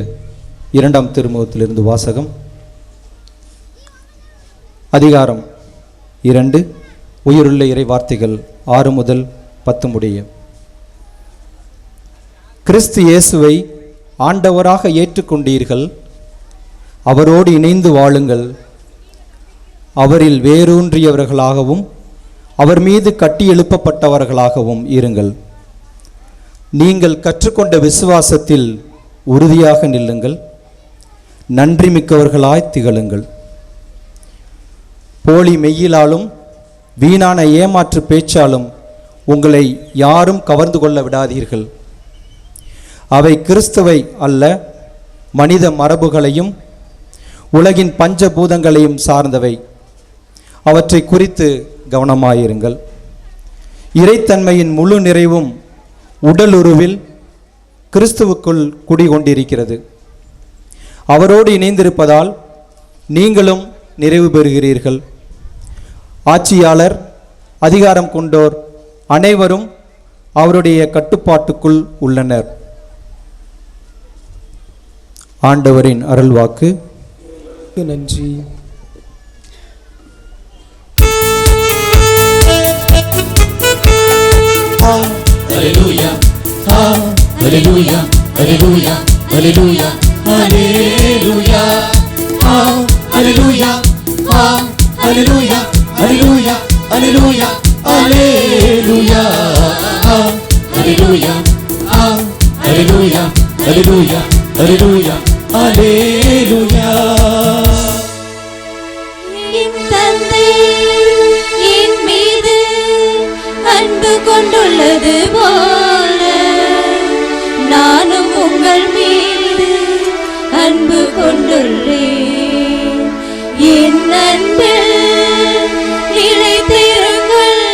Speaker 11: இரண்டாம் திருமுகத்திலிருந்து வாசகம். அதிகாரம் 2, உயிருள்ள இறை வார்த்தைகள் 6 முதல் 10 முடிய. கிறிஸ்து இயேசுவை ஆண்டவராக ஏற்றுக்கொண்டீர்கள், அவரோடு இணைந்து வாழுங்கள். அவரில் வேரூன்றியவர்களாகவும் அவர் மீது கட்டி எழுப்பப்பட்டவர்களாகவும் இருங்கள். நீங்கள் கற்றுக்கொண்ட விசுவாசத்தில் உறுதியாக நில்லுங்கள். நன்றி மிக்கவர்களாய் திகழுங்கள். போலி மெய்யிலாலும் வீணான ஏமாற்று பேச்சாலும் உங்களை யாரும் கவர்ந்து கொள்ள விடாதீர்கள். அவை கிறிஸ்துவை அல்ல, மனித மரபுகளையும் உலகின் பஞ்சபூதங்களையும் சார்ந்தவை. அவற்றை குறித்து கவனமாயிருங்கள். இறைத்தன்மையின் முழு நிறைவும் உடலுருவில் கிறிஸ்துவுக்குள் குடிகொண்டிருக்கிறது. அவரோடு இணைந்திருப்பதால் நீங்களும் நிறைவு பெறுகிறீர்கள். ஆட்சியாளர், அதிகாரம் கொண்டோர் அனைவரும் அவருடைய கட்டுப்பாட்டுக்குள் உள்ளனர். ஆண்டவரின் அருள்வாக்கு.
Speaker 2: நன்றி.
Speaker 3: Hallelujah, hallelujah, hallelujah, hallelujah, hallelujah, hallelujah, hallelujah, hallelujah, hallelujah, hallelujah, hallelujah, hallelujah, hallelujah, hallelujah, hallelujah.
Speaker 4: என் தந்தை என் மீது அன்பு கொண்டுள்ளது போல நானும் உங்கள் மீது அன்பு கொண்டுள்ளேன். என் அன்பில் நிலைத்திருங்கள்.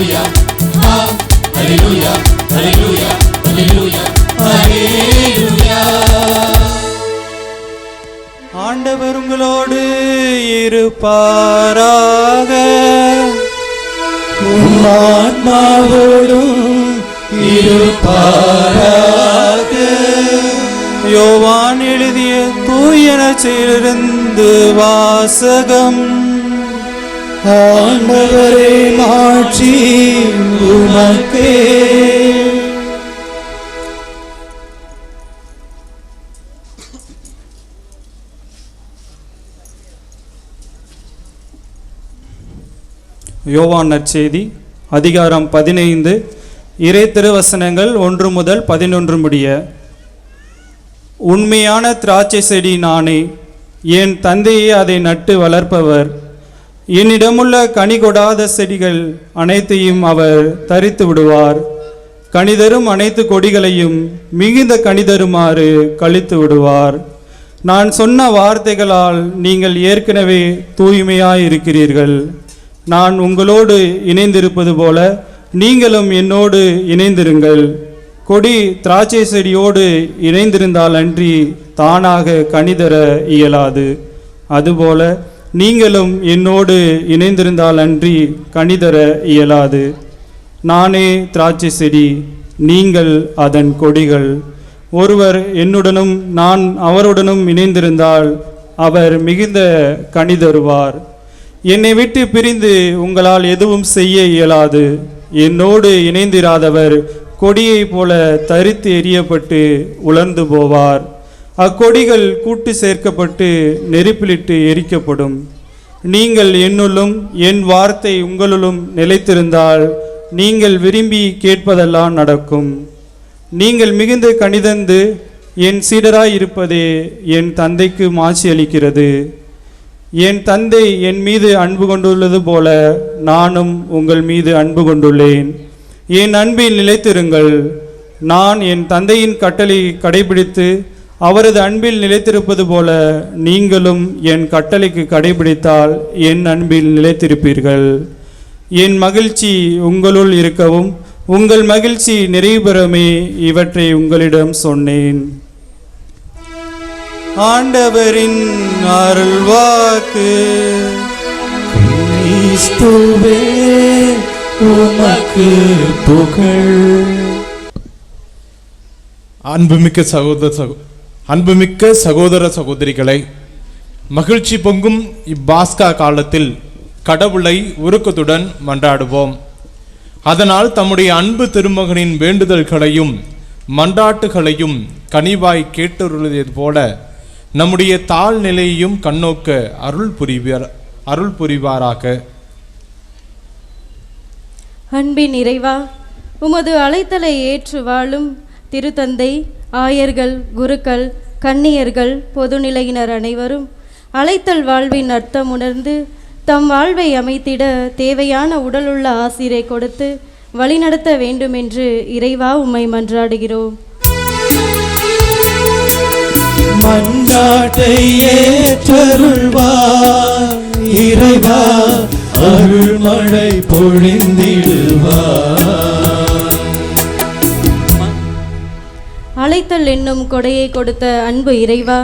Speaker 3: ஹalleluya ஹalleluya ஹalleluya ஹalleluya ஹalleluya.
Speaker 2: ஆண்டவர் உங்களோடு இருப்பாராக. உம் ஆன்மாவோடும் இருப்பாராக. யோவான் எழுதிய தூய நற்செய்தியிலிருந்து வாசகம். ஆண்டவரே மாட்சி உமக்கே. யோவான் நற்செய்தி அதிகாரம் 15 இறை திருவசனங்கள் 1 முதல் 11 முடிய. உண்மையான திராட்சை செடி நானே, என் தந்தையே அதை நட்டு வளர்ப்பவர். என்னிடமுள்ள கனி கொடாத செடிகள் அனைத்தையும் அவர் தரித்து விடுவார். கனிதரும் அனைத்து கொடிகளையும் மிகுந்த கனிதருமாறு கழித்து விடுவார். நான் சொன்ன வார்த்தைகளால் நீங்கள் ஏற்கனவே தூய்மையாயிருக்கிறீர்கள். நான் உங்களோடு இணைந்திருப்பது போல நீங்களும் என்னோடு இணைந்திருங்கள். கொடி திராட்சை செடியோடு இணைந்திருந்தால் அன்றி தானாக கனிதர இயலாது. அதுபோல நீங்களும் என்னோடு இணைந்திருந்தால் அன்றி கனிதர இயலாது. நானே திராட்சை செடி, நீங்கள் அதன் கொடிகள். ஒருவர் என்னுடனும் நான் அவருடனும் இணைந்திருந்தால் அவர் மிகுந்த கனிதருவார். என்னை விட்டு பிரிந்து உங்களால் எதுவும் செய்ய இயலாது. என்னோடு இணைந்திராதவர் கொடியைப் போல தரித்து எறியப்பட்டு உலர்ந்து போவார். அக்கொடிகள் கூட்டு சேர்க்கப்பட்டு நெருப்பிலிட்டு எரிக்கப்படும். நீங்கள் என்னுள்ளும் என் வார்த்தை உங்களுள்ளும் நிலைத்திருந்தால் நீங்கள் விரும்பி கேட்பதெல்லாம் நடக்கும். நீங்கள் மிகுந்த கனிதந்து என் சீடராய் இருப்பதே என் தந்தைக்கு மாட்சி அளிக்கிறது. என் தந்தை என் மீது அன்பு கொண்டுள்ளது போல நானும் உங்கள் மீது அன்பு கொண்டுள்ளேன். என் அன்பில் நிலைத்திருங்கள். நான் என் தந்தையின் கட்டளை கடைபிடித்து அவரது அன்பில் நிலைத்திருப்பது போல நீங்களும் என் கட்டளைக்கு கடைபிடித்தால் என் அன்பில் நிலைத்திருப்பீர்கள். என் மகிழ்ச்சி உங்களுள் இருக்கவும் உங்கள் மகிழ்ச்சி நிறைவு பெறவே இவற்றை உங்களிடம் சொன்னேன். ஆண்டவரின் அருள்வாக்கு. கிறிஸ்துவே உமக்கு புகழ்.
Speaker 5: அன்புமிக்க சகோதர சகோதரிகளை, மகிழ்ச்சி பொங்கும் இப்பாஸ்கா காலத்தில் கடவுளை உருக்கத்துடன் மன்றாடுவோம். அதனால் தம்முடைய அன்பு திருமகனின் வேண்டுதல்களையும் மன்றாட்டுகளையும் கனிவாய் கேட்டருளியது போல நம்முடைய தாழ் நிலையையும் கண்ணோக்க அருள் புரிவாராக.
Speaker 4: அன்பின் இறைவா, உமது அழைத்தலை ஏற்று வாழும் திருத்தந்தை, ஆயர்கள், குருக்கள், கன்னியர்கள், பொதுநிலையினர் அனைவரும் அழைத்தல் வாழ்வின் அர்த்தம் உணர்ந்து தம் வாழ்வை அமைத்திட தேவையான உடலுள்ள ஆசிரை கொடுத்து வழிநடத்த வேண்டுமென்று இறைவா உம்மை மன்றாடுகிறோம்.
Speaker 2: மன்றாட்டை ஏற்றருள்வார் இறைவா, அருள்மழை பொழிந்திடுவார்.
Speaker 4: அழைத்தல் என்னும் கொடையை கொடுத்த அன்பு இறைவா,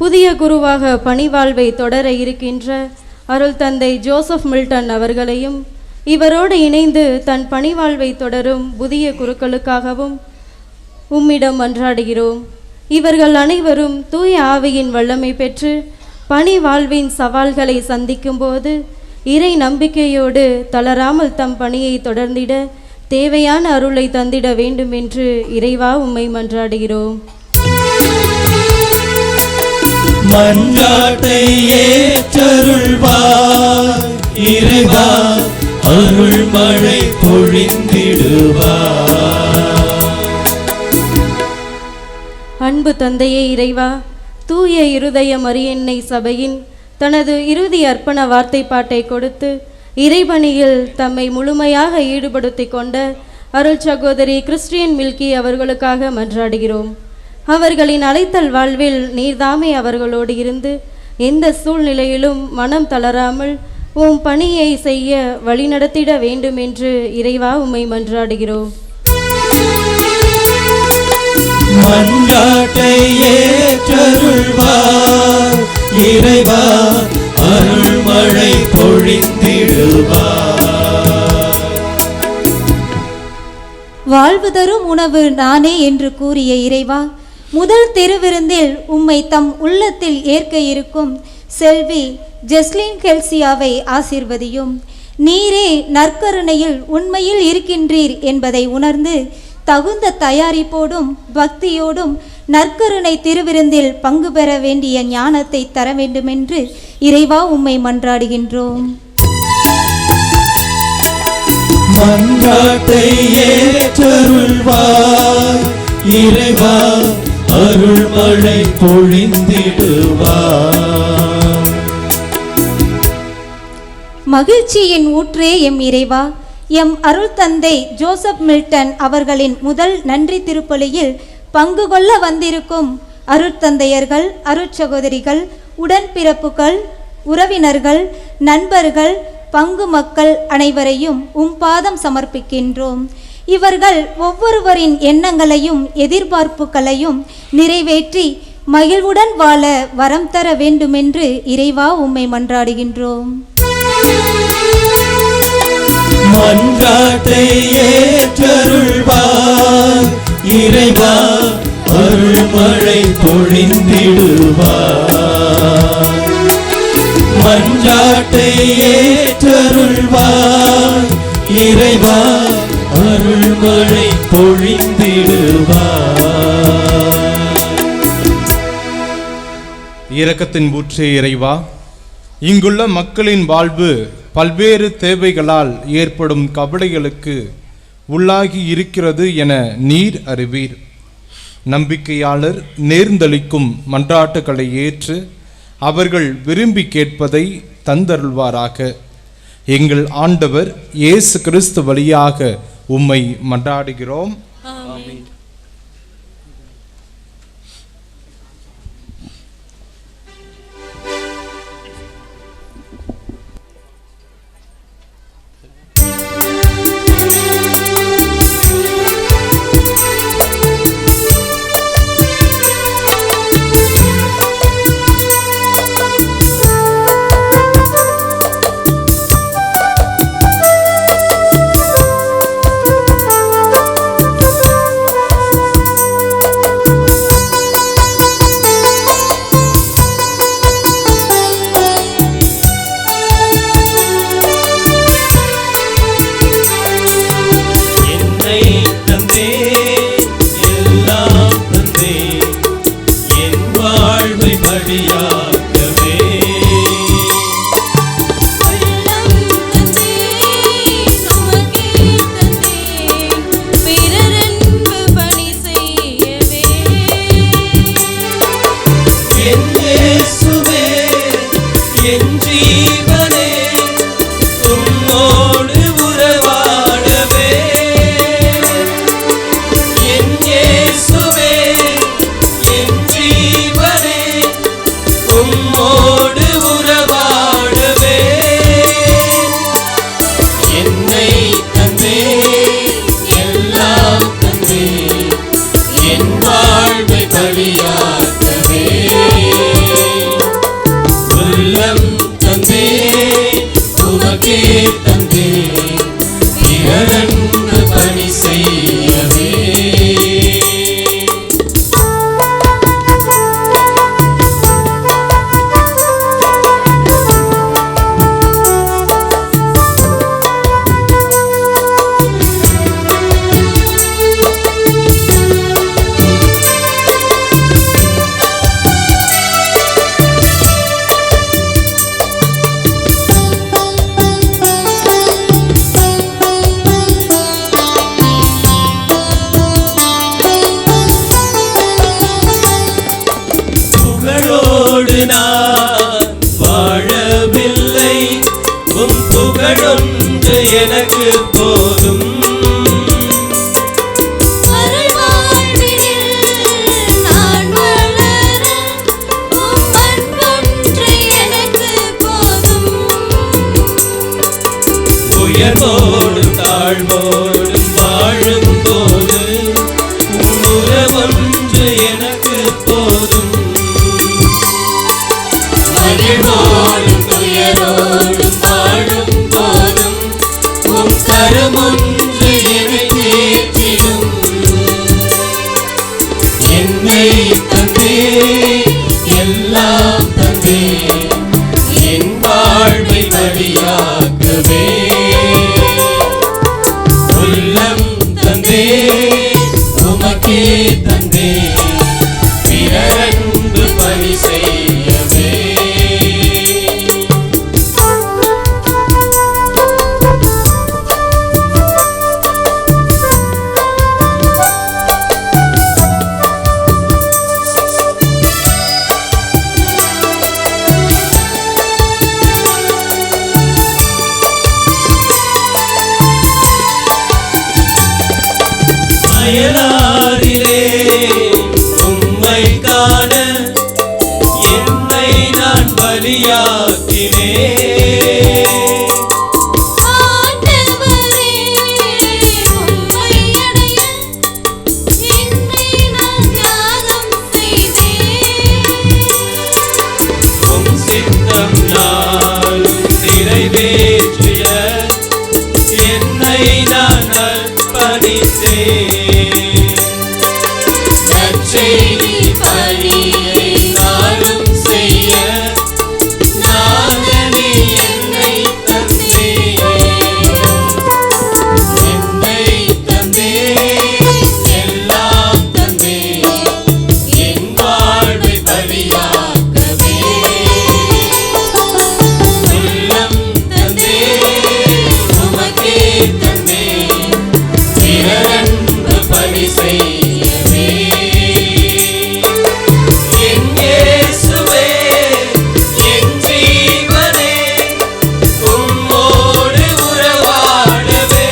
Speaker 4: புதிய குருவாக பணிவாழ்வை தொடர இருக்கின்ற அருள் தந்தை ஜோசப் மில்டன் அவர்களையும் இவரோடு இணைந்து தன் பணிவாழ்வை தொடரும் புதிய குருக்களுக்காகவும் உம்மிடம் மன்றாடுகிறோம். இவர்கள் அனைவரும் தூய ஆவியின் வல்லமை பெற்று பணி வாழ்வின் சவால்களை சந்திக்கும் போது இறை நம்பிக்கையோடு தளராமல் தம் பணியை தொடர்ந்திட தேவையான அருளை தந்திட வேண்டும் என்று இறைவா உம்மை மன்றாடுகிறோம்.
Speaker 2: மன்றாட்டை ஏற்றருள்வார் இறைவா, அருள்மழை பொழிந்திடுவார்.
Speaker 4: அன்பு தந்தையே இறைவா, தூய இருதய மரியன்னை சபையின் தனது இறுதி அர்ப்பண வார்த்தை பாட்டை கொடுத்து இறைபணியில் தம்மை முழுமையாக ஈடுபடுத்தி கொண்ட அருள் சகோதரி கிறிஸ்டியன் மில்கி அவர்களுக்காக மன்றாடுகிறோம். அவர்களின் அழைத்தல் வாழ்வில் நீர்தாமே அவர்களோடு இருந்து எந்த சூழ்நிலையிலும் மனம் தளராமல் உம் பணியை செய்ய வழிநடத்திட வேண்டும் என்று இறைவா உம்மை மன்றாடுகிறோம்.
Speaker 3: மன்றாட்டை ஏற்றருள்வார் இறைவா, அருள்மழை பொழிந்திடுவார்.
Speaker 12: வாழ்வு தரும் உணவு நானே என்று கூறிய இறைவா, முதல் திருவிருந்தில் உம்மை தம் உள்ளத்தில் ஏற்க இருக்கும் செல்வி ஜெஸ்லின் கெல்சியாவை ஆசீர்வதியும். நீரே நற்கருணையில் உண்மையில் இருக்கின்றீர் என்பதை உணர்ந்து தகுந்த தயாரிப்போடும் பக்தியோடும் நற்கருணை திருவிருந்தில் பங்கு பெற வேண்டிய ஞானத்தை தர வேண்டுமென்று இறைவா உம்மை மன்றாடுகின்றோம்.
Speaker 3: மன்றாட்டை ஏற்றருள்வார் இறைவா, அருள்மழை பொழிந்திடுவார்.
Speaker 12: மகிழ்ச்சியின் ஊற்றே எம் இறைவா, எம் அருள் தந்தை ஜோசப் மில்டன் அவர்களின் முதல் நன்றி திருப்பலியில் பங்கு கொள்ள வந்திருக்கும் அருட்தந்தையர்கள், அருட்சகோதரிகள், உடன்பிறப்புகள், உறவினர்கள், நண்பர்கள், பங்கு மக்கள் அனைவரையும் உம் பாதம் சமர்ப்பிக்கின்றோம். இவர்கள் ஒவ்வொருவரின் எண்ணங்களையும் எதிர்பார்ப்புகளையும் நிறைவேற்றி மகிழ்வுடன் வாழ வரம் தர வேண்டுமென்று இறைவா உம்மை மன்றாடுகின்றோம்.
Speaker 3: மன்றாட்டை ஏற்றருள்வார் இறைவா, அருள்மழை பொழிந்திடுவார். மன்றாட்டை ஏற்றருள்வார் இறைவா, அருள்மழை பொழிந்திடுவார்.
Speaker 5: இரக்கத்தின் ஊற்றே இறைவா, இங்குள்ள மக்களின் வாழ்வு பல்வேறு தேவைகளால் ஏற்படும் கவலைகளுக்கு உள்ளாகி இருக்கிறது என நீர் அறிவீர். நம்பிக்கையாளர் நேர்ந்தளிக்கும் மன்றாட்டுக்களை ஏற்று அவர்கள் விரும்பி கேட்பதை தந்தருள்வாராக. எங்கள் ஆண்டவர் இயேசு கிறிஸ்து வழியாக உம்மை மன்றாடுகிறோம். ஆமென்.
Speaker 3: எனக்கு போதும். உயர்வோடும் தாழ்வோடும் வாழும்போது உறவொன்று எனக்கு போதும். மகிழ்வோடும் துயரோடும் வாழும் போதும் உம் கரமொன்று என்னை தேற்றிடும். என்னை தந்தே எல்லாம் தந்தே என் வாழ்வை வழியாக்கவே. உள்ளம் தந்தே உமக்கே தந்தே பிறரன்பு பணி செய்யவே. அயலாரிலே உம்மை காண என்னை நான் பலியாக்கினேன். உம் சித்தம் நாளும் நிறைவேற்றிட என்னை நான் அர்ப்பணித்தேன். நற்செய்தி பணியை நாளும் செய்ய நாதனே என்னை தந்தேன். என்னை தந்தே எல்லாம் தந்தே என் வாழ்வை பலியாக்கவே. உள்ளம் தந்தே உமக்கே தந்தே பிறரன்பு பணி செய்யவே. என் இயேசுவே என் ஜீவனே உம்மோடு உறவாடவே.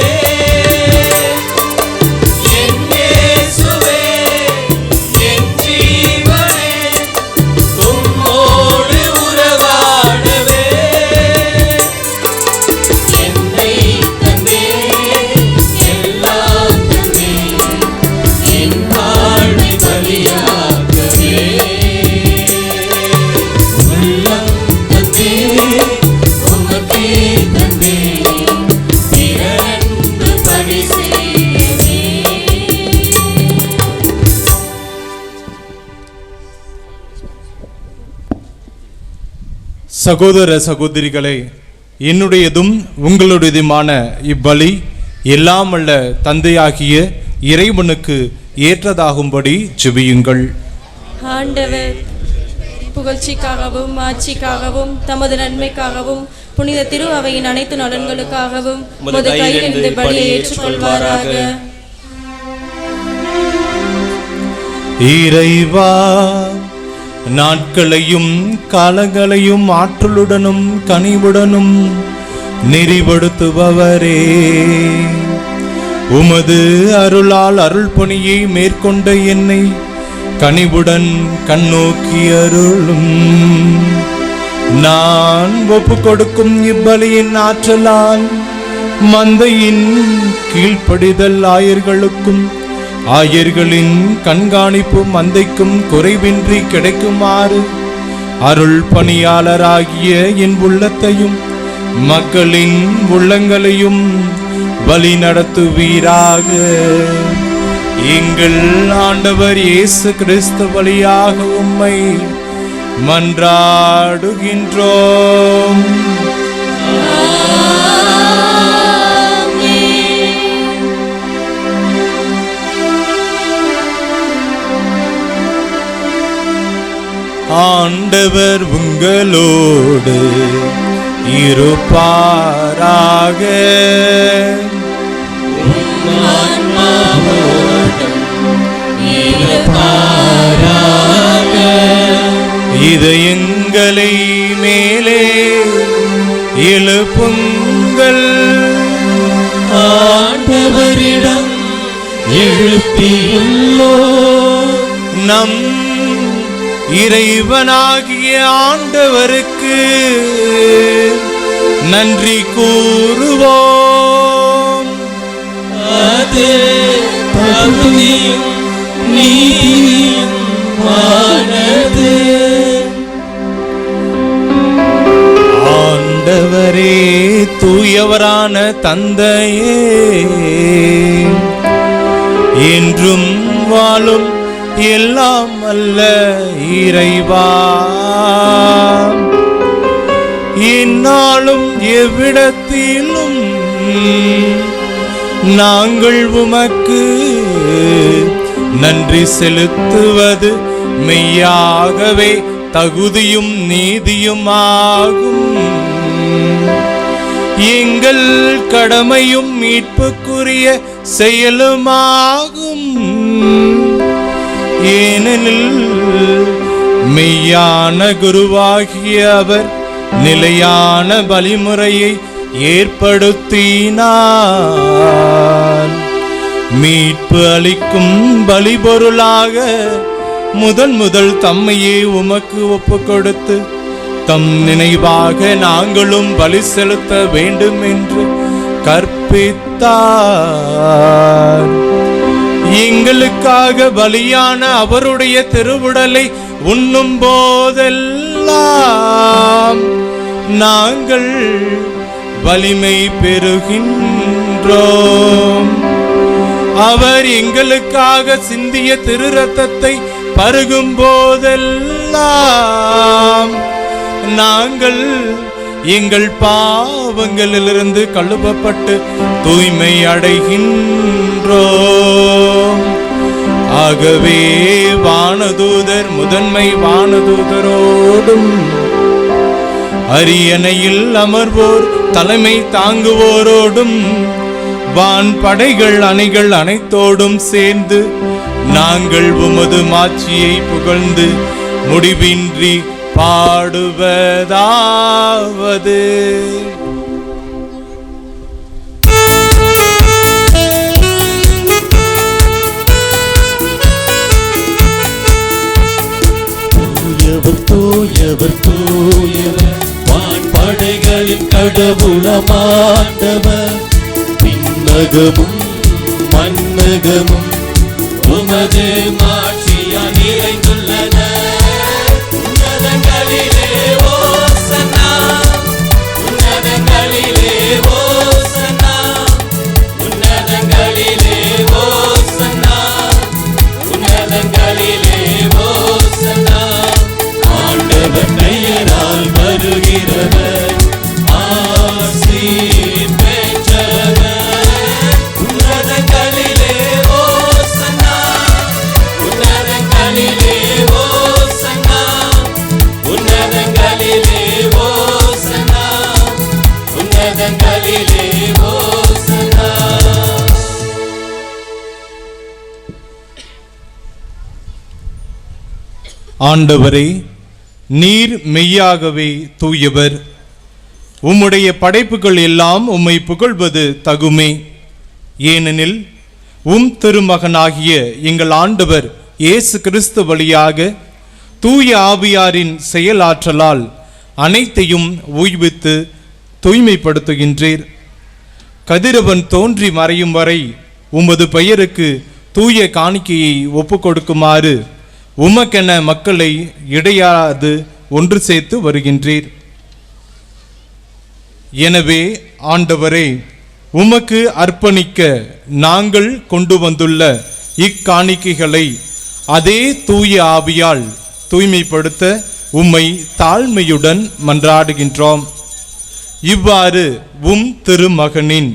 Speaker 3: என் இயேசுவே என் ஜீவனே உம்மோடு உறவாடவே. என்னை தந்தே எல்லாம் தந்தே என் வாழ்வை பலியாக்கவே. உள்ளம் தந்தே உமக்கே தந்தே பிறரன்பு பணி செய்யவே.
Speaker 5: சகோதர சகோதரிகளே, என்னுடையதும் உங்களுடையதுமான இவ்வழி எல்லாம் அல்ல தந்தையாகிய இறைவனுக்கு ஏற்றதாகும்படி ஜெபியுங்கள்.
Speaker 4: ஆண்டவர் புகழ்ச்சிக்காகவும் ஆட்சிக்காகவும் தமது நன்மைக்காகவும் புனித திரு அவையின் அனைத்து நலன்களுக்காகவும் உமது கையிலிருந்து பலியை ஏற்றுக்கொள்வாராக.
Speaker 5: இறைவா, நாட்களையும் காலங்களையும் ஆற்றலுடனும் கனிவுடனும் நெறிப்படுத்துபவரே, உமது அருளால் அருள் பணியை மேற்கொண்ட என்னை கனிவுடன் கண்ணோக்கி அருளும். நான் ஒப்பு கொடுக்கும் இப்பலியின் ஆற்றலால் மந்தையின் கீழ்ப்படிதல் ஆயர்களுக்கும் ஆயர்களின் கண்காணிப்பு மந்தைக்கும் குறைவின்றி கிடைக்குமாறு அருள் பணியாளராகிய என் உள்ளத்தையும் மக்களின் உள்ளங்களையும் வழி நடத்துவீராக. எங்கள் ஆண்டவர் இயேசு கிறிஸ்து வழியாக உம்மை மன்றாடுகின்றோம். ஆண்டவர் உங்களோடு இருப்பாராக. இதயங்களை மேலே எழுப்புங்கள், ஆண்டவரிடம் எழுப்பியுள்ளோ. நம் இறைவனாகிய ஆண்டவருக்கு நன்றி கூறுவோம்.
Speaker 3: அது தகுதியும் நீதியுமானது.
Speaker 5: ஆண்டவரே, தூயவரான தந்தையே, என்றும் வாழும் எல்லாம் அல்ல இறைவா, இந்நாளும் எவ்விடத்திலும் நாங்கள் உமக்கு நன்றி செலுத்துவது மெய்யாகவே தகுதியும் நீதியுமாகும். எங்கள் கடமையும் மீட்புக்குரிய செயலுமாகும். ஏனெனில் மெய்யான குருவாகிய அவர் நிலையான வழிமுறையை ஏற்படுத்தினார். மீட்பு அளிக்கும் பலிபொருளாக முதல் தம்மையே உமக்கு ஒப்பு கொடுத்து தம் நினைவாக நாங்களும் பலி செலுத்த வேண்டும் என்று கற்பித்தார். எங்களுக்காக பலியான அவருடைய திருவுடலை உண்ணும் போதெல்லாம் நாங்கள் வலிமை பெறுகின்றோம். அவர் எங்களுக்காக சிந்திய திரு ரத்தத்தை பருகும் போதெல்லாம் நாங்கள் எங்கள் பாவங்களிலிருந்து கழுவப்பட்டு தூய்மை அடைகின்றோம். ஆகவே வானதூதர் முதன்மை வானதூதரோடும் அரியணையில் அமர்வோர் தலைமை தாங்குவோரோடும் வான் படைகள் அணிகள் அனைத்தோடும் சேர்ந்து நாங்கள் உமது மாட்சியை புகழ்ந்து முடிவின்றி பாடுவதாவது.
Speaker 3: தூயவர் தூயவர் வான்படைகளின் கடவுளமாண்டவர். விண்ணகமும் மண்ணகமும் உமது மாட்சியால் நிறைந்துள்ளன. உன்னதங்களிலே ஓசன்னா, உன்னதங்களிலே ஓசன்னா, உன்னதங்களிலே ஓசன்னா, உன்னதங்களிலே ஓசன்னா. ஆண்டவர் பெயரால் வருகிறவர் ஆசீர் பெற்றவர். உன்னதங்களிலே ஓசன்னா, உன்னதங்களிலே ஓசன்னா, உன்னதங்களிலே ஓசன்னா, உன்னதங்களிலே ஓசன்னா.
Speaker 5: ஆண்டவரே, நீர் மெய்யாகவே தூயவர். உம்முடைய படைப்புகள் எல்லாம் உம்மை புகழ்வது தகுமே. ஏனெனில் திருமகனாகிய எங்கள் ஆண்டவர் இயேசு கிறிஸ்து வழியாக தூய ஆவியாரின் செயலாற்றலால் அனைத்தையும் ஊய்வித்து தூய்மைப்படுத்துகின்றீர். கதிரவன் தோன்றி மறையும் வரை உமது பெயருக்கு தூய காணிக்கையை ஒப்புக்கொடுக்குமாறு உமக்கென மக்களை இடையாது ஒன்று சேர்த்து வருகின்றீர். எனவே ஆண்டவரே, உமக்கு அர்ப்பணிக்க நாங்கள் கொண்டு வந்துள்ள இக்காணிக்கைகளை அதே தூய ஆவியால் தூய்மைப்படுத்த உம்மை தாழ்மையுடன் மன்றாடுகின்றோம். இவ்வாறு திருமகனின்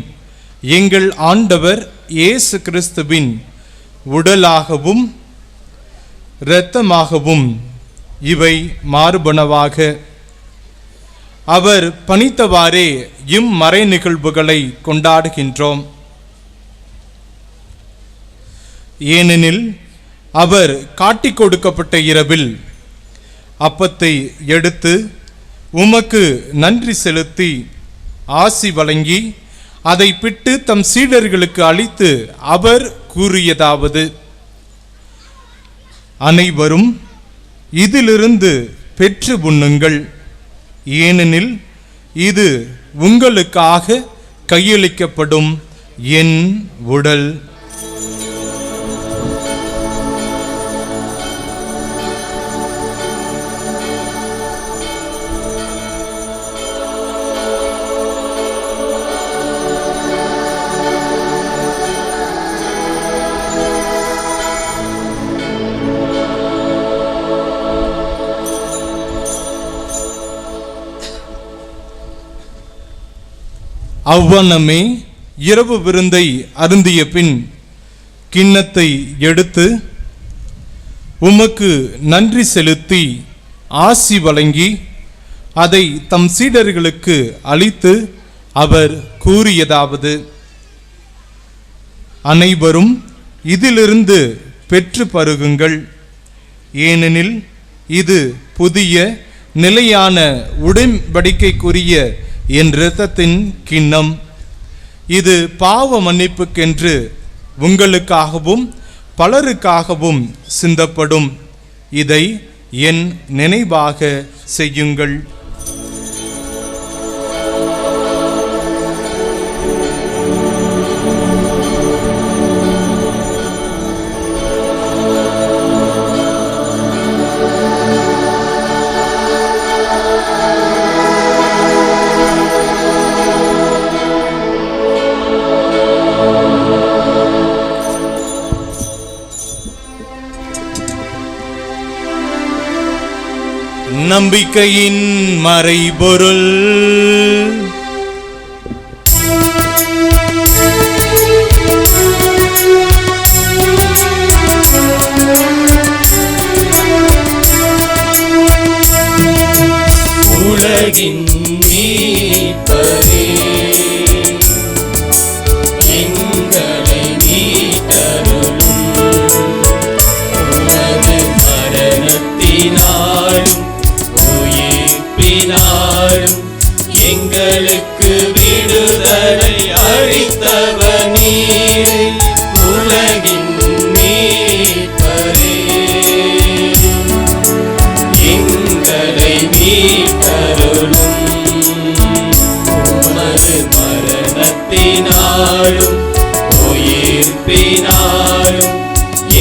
Speaker 5: எங்கள் ஆண்டவர் இயேசு கிறிஸ்துவின் உடலாகவும் இரத்தமாகவும் இவை மாறுபனவாக அவர் பணித்தவாறே இம்மறை நிகழ்வுகளை கொண்டாடுகின்றோம். ஏனெனில் அவர் காட்டிக் கொடுக்கப்பட்ட இரவில் அப்பத்தை எடுத்து உமக்கு நன்றி செலுத்தி ஆசி வழங்கி அதை பிட்டு தம் சீடர்களுக்கு அளித்து அவர் கூறியதாவது: அனைவரும் இதிலிருந்து பெற்று உண்ணுங்கள், ஏனெனில் இது உங்களுக்காக கையளிக்கப்படும் என் உடல். அவ்வண்ணமே இரவு விருந்தை அருந்திய பின் கிண்ணத்தை எடுத்து உமக்கு நன்றி செலுத்தி ஆசி வழங்கி அதை தம் சீடர்களுக்கு அளித்து அவர் கூறியதாவது: அனைவரும் இதிலிருந்து பெற்று பருகுங்கள், ஏனெனில் இது புதிய நிலையான உடன்படிக்கைக்குரிய என் இரத்தத்தின் கிண்ணம். இது பாவ மன்னிப்புக்கென்று உங்களுக்காகவும் பலருக்காகவும் சிந்தப்படும். இதை என் நினைவாக செய்யுங்கள். நம்பிக்கையின் மறைபொருள்.
Speaker 3: உலகின் மீட்பரே, எங்களை மீட்டருளும். உமது மரணத்தினாலும் உயிர்ப்பினாலும் எங்களுக்கு விடுதலை அளித்தவர் நீரே. உலகின் மீட்பரே, எங்களை மீட்டருளும். உமது மரணத்தினாலும் உயிர்ப்பினாலும்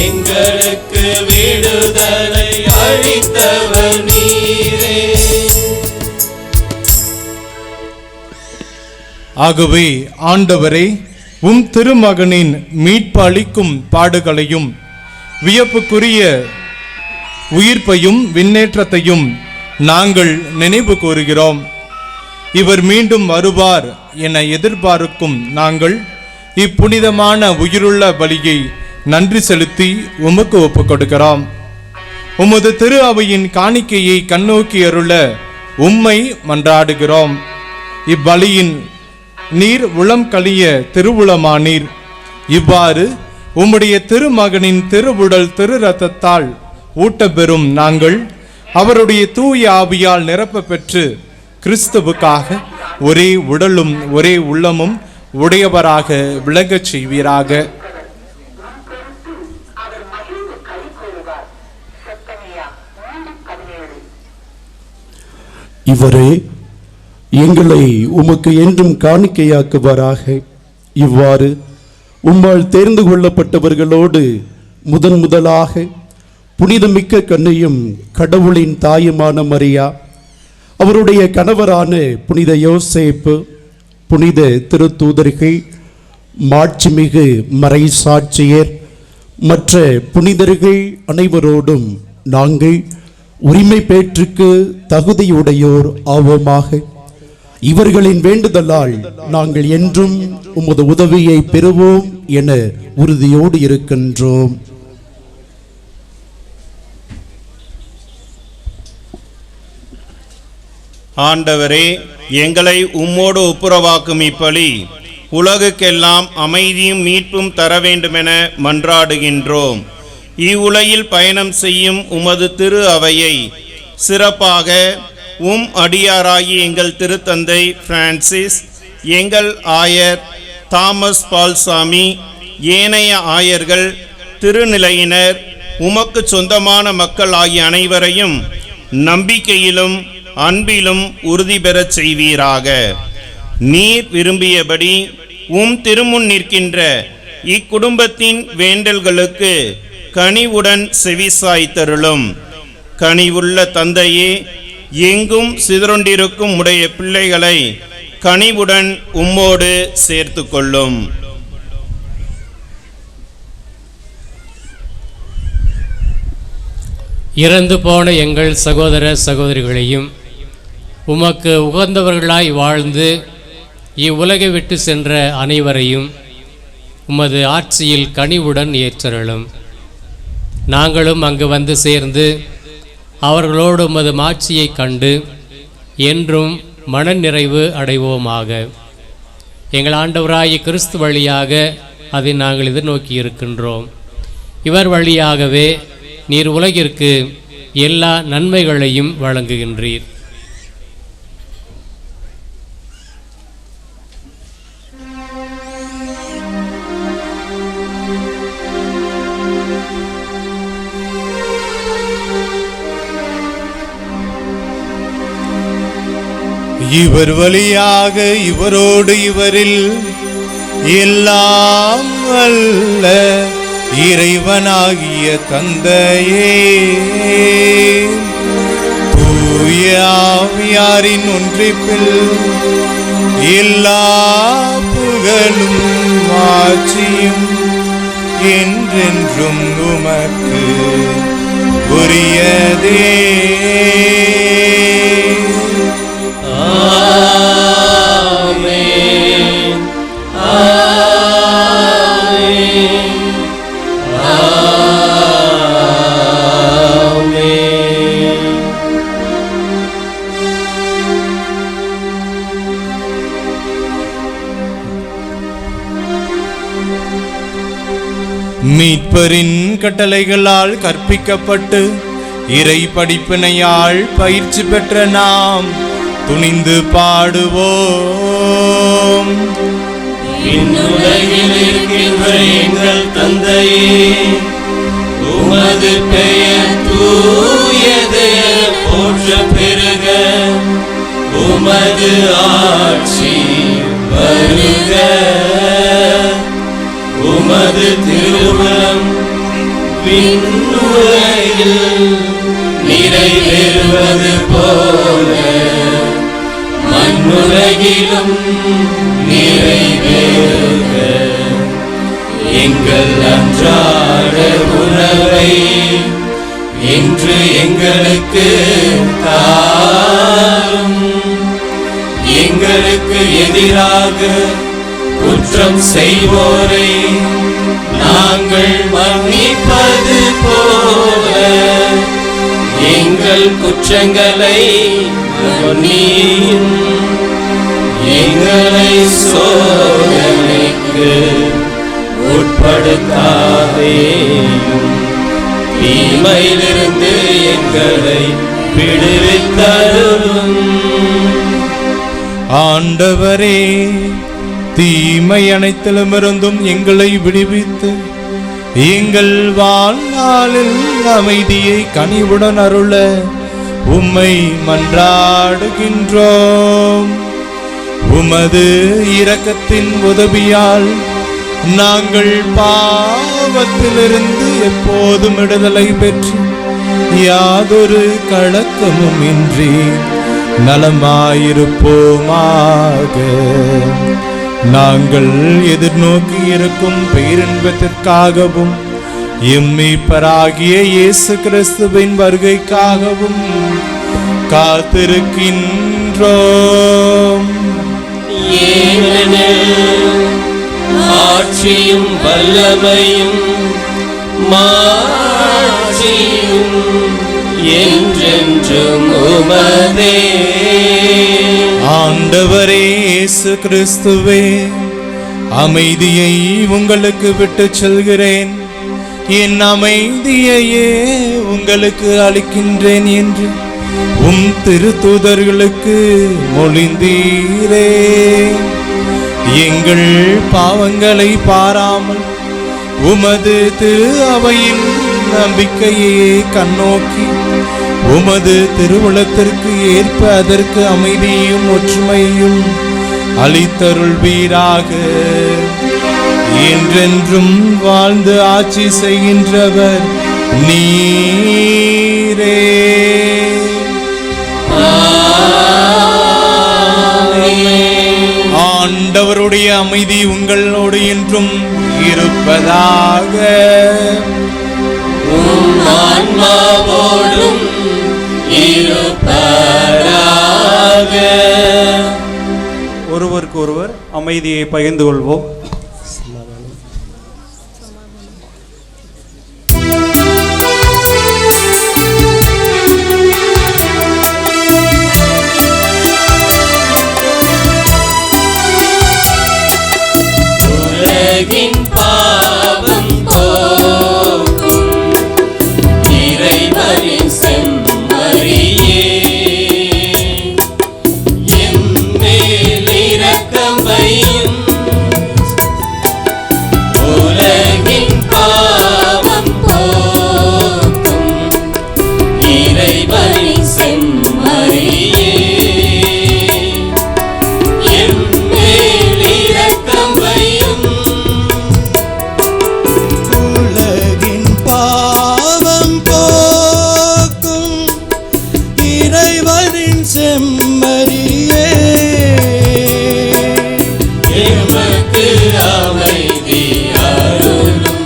Speaker 3: எங்களுக்கு விடுதலை அளித்தவர் நீரே.
Speaker 5: ஆகவே ஆண்டவரே, உம் திருமகனின் மீட்பு அளிக்கும் பாடுகளையும் வியப்புக்குரிய உயிர்ப்பையும் விண்ணேற்றத்தையும் நாங்கள் நினைவு கூறுகிறோம். இவர் மீண்டும் வருவார் என எதிர்பார்க்கும் நாங்கள் இப்புனிதமான உயிருள்ள பலியை நன்றி செலுத்தி உமக்கு ஒப்புக் கொடுக்கிறோம். உமது திரு அவையின் காணிக்கையை கண்ணோக்கி அருள உம்மை மன்றாடுகிறோம். இப்பலியின் நீர் உளம் கழிய திருவுளமானீர். இவ்வாறு உம்முடைய திருமகனின் திருவுடல் திரு இரத்தத்தால் ஊட்டப்பெறும் நாங்கள் அவருடைய தூய ஆவியால் நிரப்ப பெற்று கிறிஸ்துவுக்காக ஒரே உடலும் ஒரே உள்ளமும் உடையவராக விளங்கச் செய்வீராக.
Speaker 13: இவரே எங்களை உமக்கு என்றும் காணிக்கையாக்குவாராக. இவ்வாறு உம்மால் தேர்ந்து கொள்ளப்பட்டவர்களோடு முதலாக புனிதமிக்க கன்னியும் கடவுளின் தாயுமான மரியா, அவருடைய கணவரான புனித யோசேப்பு, புனித திருத்தூதர்கள், மாட்சிமிகு மறை சாட்சியர், மற்ற புனிதர்கள் அனைவரோடும் நாங்கள் உரிமை பேற்றுக்கு தகுதியுடையோர் ஆவோமாக. இவர்களின் வேண்டுதலால் நாங்கள் என்றும் உமது உதவியை பெறுவோம் என உறுதியோடு இருக்கின்றோம்.
Speaker 14: ஆண்டவரே, எங்களை உம்மோடு ஒப்புரவாக்கும் இப்பலி உலகுக்கெல்லாம் அமைதியும் மீட்பும் தர வேண்டுமென மன்றாடுகின்றோம். இவ்வுலகில் பயணம் செய்யும் உமது திரு அவையை சிறப்பாக அடியாராகி எங்கள் திருத்தந்தை பிரான்சிஸ், எங்கள் ஆயர் தாமஸ் பால்சாமி, ஏனைய ஆயர்கள், திருநிலையினர், உமக்கு சொந்தமான மக்கள் ஆகிய அனைவரையும் நம்பிக்கையிலும் அன்பிலும் உறுதி பெறச் செய்வீராக. நீர் விரும்பியபடி திருமுன் நிற்கின்ற இக்குடும்பத்தின் வேண்டல்களுக்கு கனிவுடன் செவிசாய்த்தருளும். கனிவுள்ள தந்தையே, எங்கும் சிதறொண்டிருக்கும் உடைய பிள்ளைகளை கனிவுடன் உம்மோடு சேர்த்து கொள்ளும்.
Speaker 15: இறந்து போன எங்கள் சகோதர சகோதரிகளையும் உமக்கு உகந்தவர்களாய் வாழ்ந்து இவ்வுலகை விட்டு சென்ற அனைவரையும் உமது ஆட்சியில் கனிவுடன் ஏற்றருளும். நாங்களும் அங்கு வந்து சேர்ந்து அவர்களோடு உமது மாட்சியை கண்டு என்றும் மனநிறைவு அடைவோமாக. எங்கள் ஆண்டவராகிய கிறிஸ்து வழியாக அதை நாங்கள் எதிர்நோக்கி இருக்கின்றோம். இவர் வழியாகவே நீர் உலகிற்கு எல்லா நன்மைகளையும் வழங்குகின்றீர்.
Speaker 5: இவர் வழியாக இவரோடு இவரில் எல்லாம் வல்ல இறைவனாகிய தந்தையே, தூய ஆவியாரின் ஒன்றிப்பில் எல்லா புகழும் ஆட்சியும் என்றென்றும் உமக்கு உரியதே.
Speaker 3: ஆமென். ஆமென். ஆமென்.
Speaker 5: மீட்பரின் கட்டளைகளால் கற்பிக்கப்பட்டு இறை படிப்பினையால் பயிற்சி பெற்ற நாம் துணிந்து பாடுவோம்.
Speaker 3: விண்ணுலகில் இருக்கின்ற எங்கள் தந்தையே, உமது பெயர் தூயது போற்ற பெருக, உமது ஆட்சி வருக, உமது திருவுளம் விண்ணுலகில் நிறைவேறுவது போல மண்ணுலகிலும் நிறைவேறுக. எங்கள் அன்றாட உணவை இன்று எங்களுக்கு தாரும். எங்களுக்கு எதிராக குற்றம் செய்வோரை நாங்கள் மன்னிப்பது போல எங்கள் குற்றங்களை மன்னியும். எங்களை சோதனைக்கு உட்படுத்தாதேயும், தீமையிலிருந்து எங்களை விடுவித்தருளும்.
Speaker 5: ஆண்டவரே, தீமை அனைத்திலுமிருந்தும் எங்களை விடுவித்து எங்கள் வாழ்நாளில் அமைதியை கனிவுடன் அருள உம்மை மன்றாடுகின்றோம். உமது இரக்கத்தின் உதவியால் நாங்கள் பாவத்திலிருந்து எப்போதும் விடுதலை பெற்று யாதொரு கலக்கமும் இன்றி நலமாயிருப்போமாக. நாங்கள் எதிர்நோக்கி இருக்கும் பேரின்பத்திற்காகவும் எம்மீட்பராகிய இயேசு கிறிஸ்துவின் வருகைக்காகவும் காத்திருக்கின்றோம்.
Speaker 3: ஏனெனில் ஆட்சியும் வல்லமையும் மாட்சியும் என்றென்றும் உமதே.
Speaker 5: ஆண்டவரே இயேசு கிறிஸ்துவே, அமைதியை உங்களுக்கு விட்டுச் செல்கிறேன், என் அமைதியையே உங்களுக்கு அளிக்கின்றேன் என்று உம் திருத்தூதர்களுக்கு மொழிந்தீரே. எங்கள் பாவங்களை பாராமல் உமது திரு அவையின் நம்பிக்கையை கண்ணோக்கி உமது திருவுளத்திற்கு ஏற்ப அதற்கு அமைதியும் ஒற்றுமையும் அளித்தருள்வீராக. என்றென்றும் வாழ்ந்து ஆட்சி செய்கின்றவர் நீரே. ஆண்டவருடைய அமைதி உங்களோடு என்றும் இருப்பதாக.
Speaker 3: ஆன்மாவோடும் இருப்பதாக.
Speaker 2: ஒருவருக்கு ஒருவர் அமைதியை பகிர்ந்து கொள்வோம்.
Speaker 3: உலகின் பாவம் போக்கும் இறைவனின் செம்மறியே, எம்மேல் இரக்கம் வையும். உலகின் பாவம் போக்கும் இறைவனின் செம்மறியே, எம்மேல் இரக்கம் வையும்.
Speaker 16: உலகின் பாவம் போக்கும் இறைவனின் செம்மறியே,
Speaker 3: எமக்கு அமைதி அருளும்,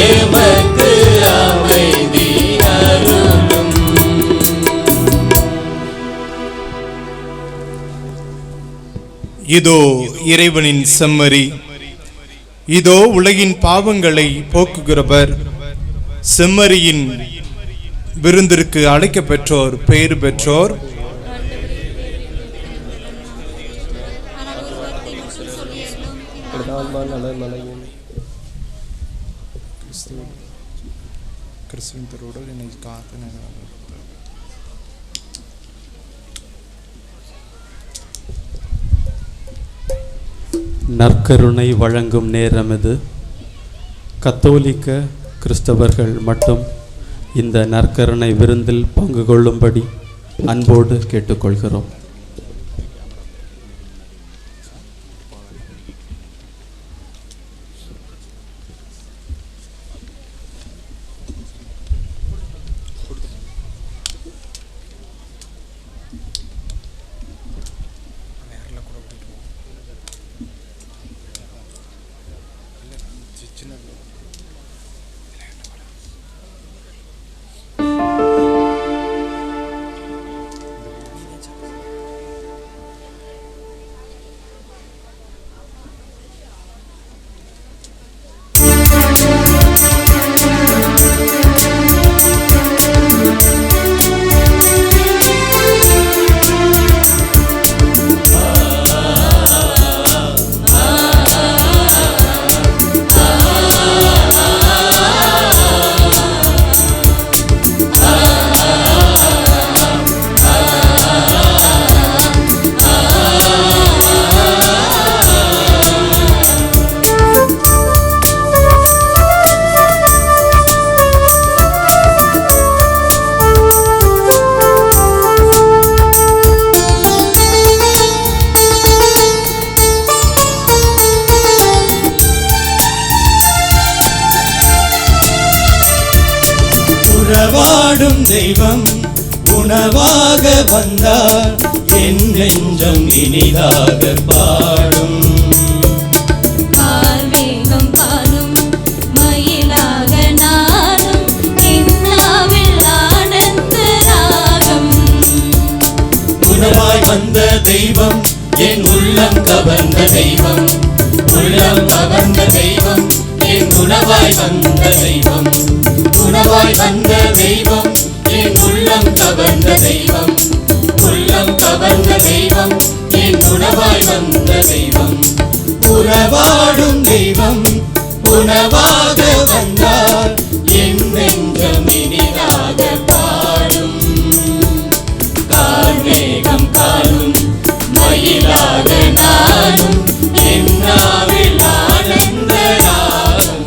Speaker 3: எமக்கு அமைதி அருளும்.
Speaker 5: இதோ இறைவனின் செம்மறி, இதோ உலகின் பாவங்களை போக்குகிறவர். செம்மறியின் விருந்திற்கு அழைக்கப் பெற்றோர் பேறு பெற்றோர்.
Speaker 17: நற்கருணை வழங்கும் நேரம் இது. கத்தோலிக்க கிறிஸ்தவர்கள் மட்டும் இந்த நற்கருணை விருந்தில் பங்கு கொள்ளும்படி அன்போடு கேட்டுக்கொள்கிறோம்.
Speaker 16: உறவாடும் தெய்வம் உணவாக வந்தார், என் நெஞ்சம் இனிதாக பாடும்.
Speaker 3: ஆர்வேகம் பாடும் மயிலாக நானும், இன்னாவில் ஆனந்த ராகம்.
Speaker 16: உணவாய் வந்த தெய்வம், என் உள்ளம் கவர்ந்த தெய்வம், உள்ளம் கவர்ந்த தெய்வம், என் உணவாய் வந்த தெய்வம், உணவாய் வந்த தெய்வம், என் உள்ளம் கவர்ந்த தெய்வம், உள்ளம் கவர்ந்த தெய்வம், என் உணவாய் வந்த தெய்வம். உறவாடும் தெய்வம் உணவாக வந்தார், என் நெஞ்சம் இனிதாக பாடும். கார்மேகம் காணும் மயிலாக நானும், என்னாவில் ஆனந்த ராகம்.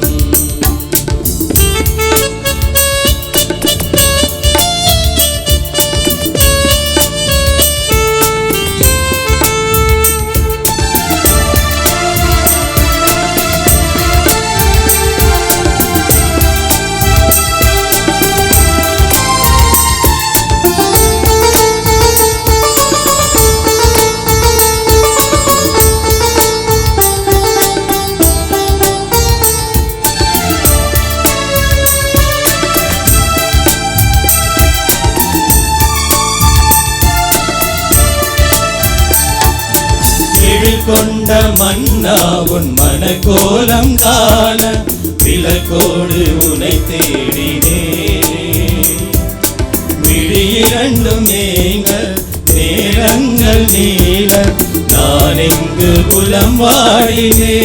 Speaker 3: மன்னா உன் மனக்கோலம் காண விளக்கோடு உனை தேடினே. விழி இரண்டும் ஏங்க நேரங்கள் நீள நான் எங்கு புலம் வாடினே.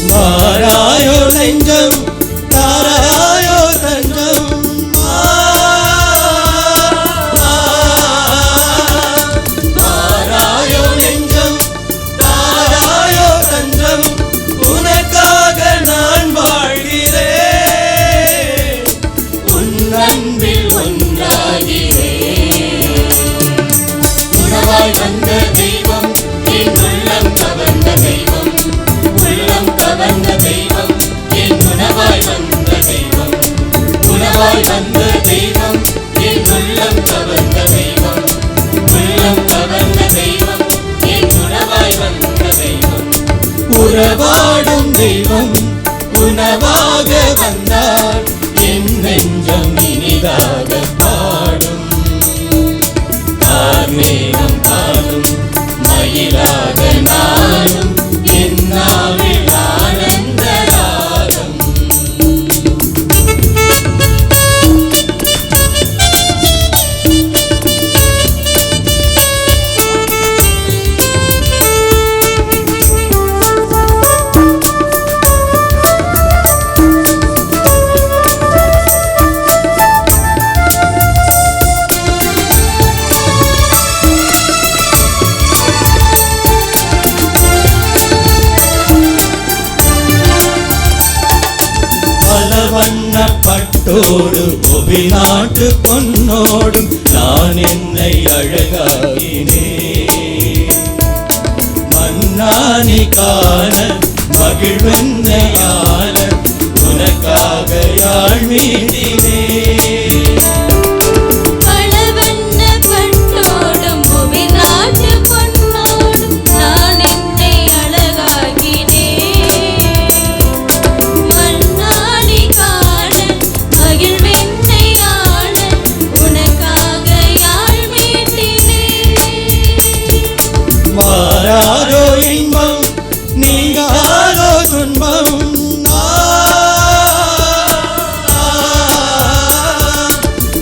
Speaker 3: மாறாயோ நெஞ்சம் தாராயோ தஞ்சம் மாறாயோ நெஞ்சம் தாராயோ தஞ்சம் உனக்காக நான் வாழ்கிறேன். உன் அன்பில் ஒன்றாகிறேன். உணவாய் வந்த தெய்வம் என் உள்ளம் கவர்ந்த தெய்வம். உள்ளம் கவர்ந்த தெய்வம் என் உணவாய் வந்த தெய்வம். உணவாய் வந்த தெய்வம் என் உள்ளம் கவர்ந்த தெய்வம். உள்ளம் கவர்ந்த தெய்வம் என் உணவாய் வந்த தெய்வம். உறவாடும் தெய்வம் உணவாக வந்தால் என் நெஞ்சம் இனிதாக பாடும். கார்மேகம் காணும் மயிலாக நானும் என்னாவில் ஆனந்த ராகம். பட்டோடும் ஒபி நாட்டு பொன்னோடும் நான் என்னை அழகாகினே. மன்னானி காண மகிழ்வென்னையான உனக்காக யாழ் மீட்டினே. மாறாதோ இன்பம் நீங்காதோ துன்பம்.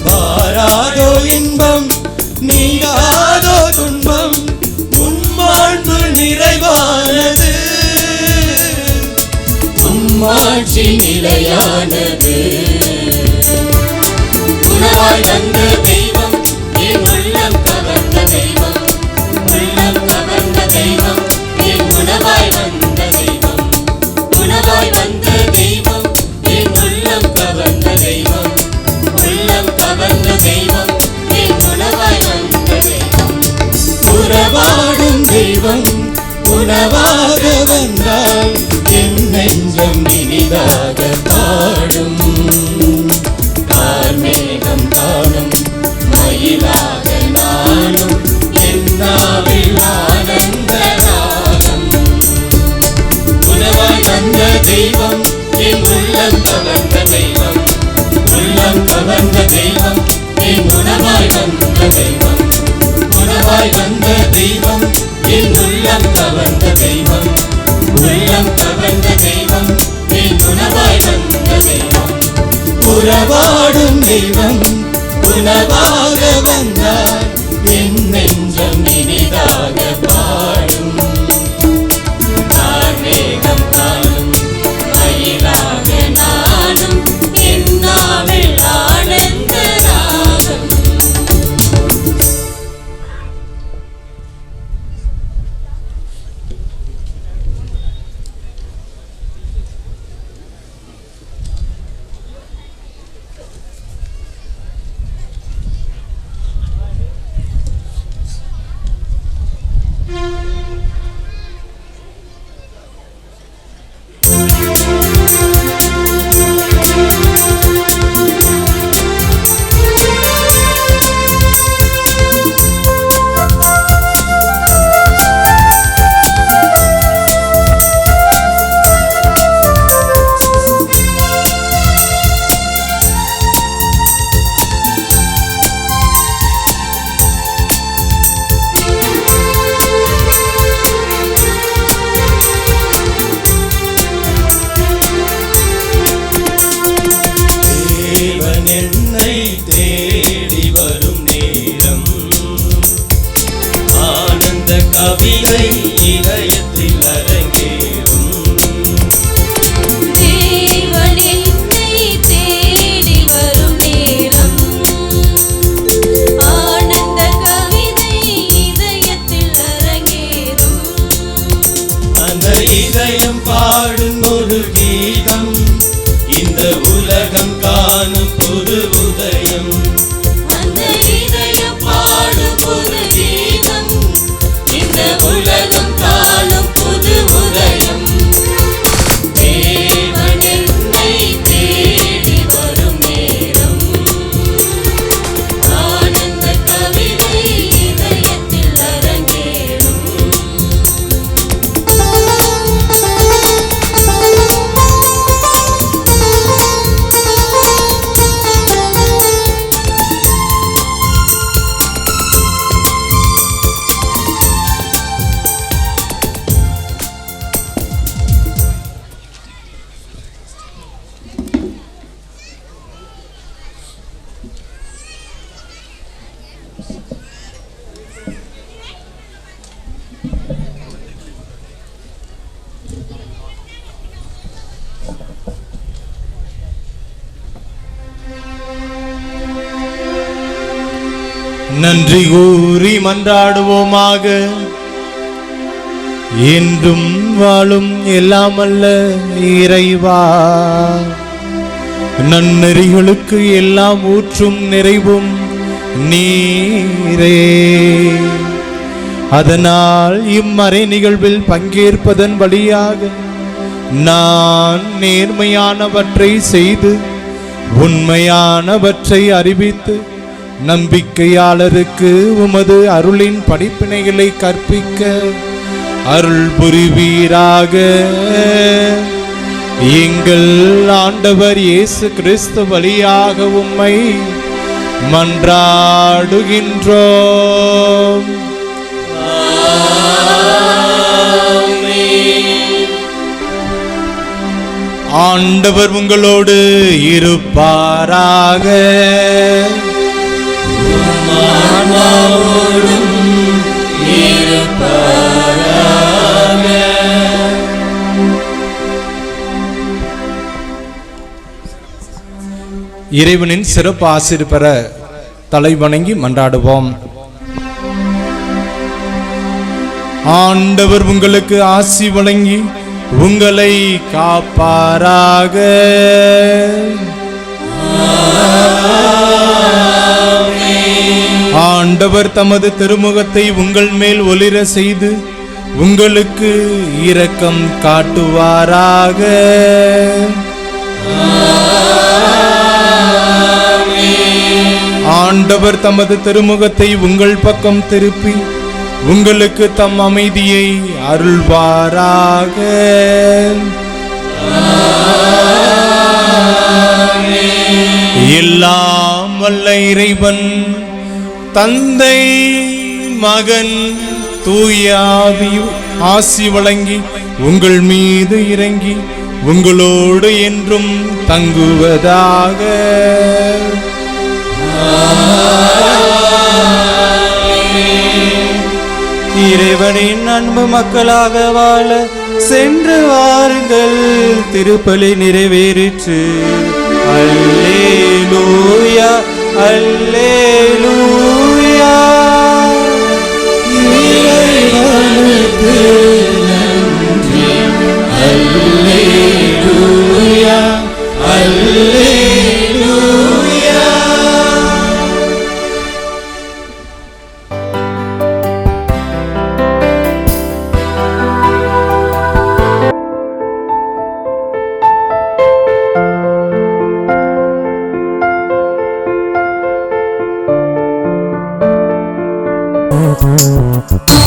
Speaker 3: மாறாதோ இன்பம் நீங்காதோ துன்பம். உன்மாண்பு நிறைவானது உம்மாட்சி நிலையானது. உணவாய் வந்த தெய்வம் என் உள்ளம் கவர்ந்த தெய்வம். உள்ளம் கவர்ந்த தெய்வம் என் உணவாய் வந்த தெய்வம். உணவாய் வந்த தெய்வம் என் உள்ளம் கவர்ந்த தெய்வம். உள்ளம் கவர்ந்த தெய்வம் என் உணவாய் வந்த தெய்வம். உறவாடும் தெய்வம் உணவாக வந்தால் என் நெஞ்சம் இனிதாக பாடும். கார்மேகம் காணும் மயிலாக நானும் என்னாவில் ஆனந்த ராகம். உணவாய் வந்த தெய்வம் என் உள்ளம் கவர்ந்த தெய்வம். உள்ளம் கவர்ந்த தெய்வம் என் உணவாய் வந்த தெய்வம். உணவாய் வந்த தெய்வம் என் உள்ளம் கவர்ந்த தெய்வம். உள்ளம் கவர்ந்த தெய்வம் என் உணவாய் வந்த தெய்வம். உறவாடும் தெய்வம் உணவாக வந்தால் என் நெஞ்சம் இனிதாக பாடும். கார்மேகம் காணும் மயிலாக நானும் என்னாவில் ஆனந்த ராகம்.
Speaker 16: ஆனந்த கவிதை இதயத்தில் அரங்கேறும்.
Speaker 18: தேவன் என்னை தேடி வரும் நேரம், ஆனந்த கவிதை இதயத்தில் அரங்கேறும்.
Speaker 16: அந்த இதயம் பாடும் ஒரு கீதம், இந்த உலகம் காணும் புது உதயம்.
Speaker 18: அந்த இதயம் பாடும் புது கீதம், இந்த உலகம் காணும் புது உதயம். தேவன் என்னை தேடி வரும் நேரம், ஆனந்த கவிதை இதயத்தில் அரங்கேறும்.
Speaker 5: நன்றி கூறி மன்றாடுவோமாக. என்றும் வாழும் எல்லாமல்ல இறைவா, நன்னெறிகளுக்கு எல்லாம் ஊற்றும் நிறைவும் நீரே. அதனால் இம்மறை நிகழ்வில் பங்கேற்பதன் வழியாக நான் நேர்மையானவற்றை செய்து உண்மையானவற்றை அறிவித்து நம்பிக்கையாளருக்கு உமது அருளின் படிப்பினைகளை கற்பிக்க அருள் புரிவீராக. எங்கள் ஆண்டவர் இயேசு கிறிஸ்து வழியாக உம்மை மன்றாடுகின்றோம். ஆண்டவர் உங்களோடு இருப்பாராக. இறைவனின் சிறப்பு ஆசீர் பெற தலை வணங்கி மன்றாடுவோம். ஆண்டவர் உங்களுக்கு ஆசி வழங்கி உங்களை காப்பாராக. ஆண்டவர் தமது திருமுகத்தை உங்கள் மேல் ஒளிர செய்து உங்களுக்கு இரக்கம் காட்டுவாராக. ஆண்டவர் தமது திருமுகத்தை உங்கள் பக்கம் திருப்பி உங்களுக்கு தம் அமைதியை அருள்வாராக. எல்லாம் வல்ல இறைவன் தந்தை மகன் தூய ஆவி ஆசி வழங்கி உங்கள் மீது இறங்கி உங்களோடு என்றும் தங்குவதாக.
Speaker 2: இறைவனின் அன்பு மக்களாக வாழ சென்று வாருங்கள், திருப்பலி நிறைவேறிற்று. அல்லேலூயா அல்லேலூயா.
Speaker 16: இறைவனுக்கு நன்றி. அல்லேலூயா அல்லேலூயா.
Speaker 3: Oh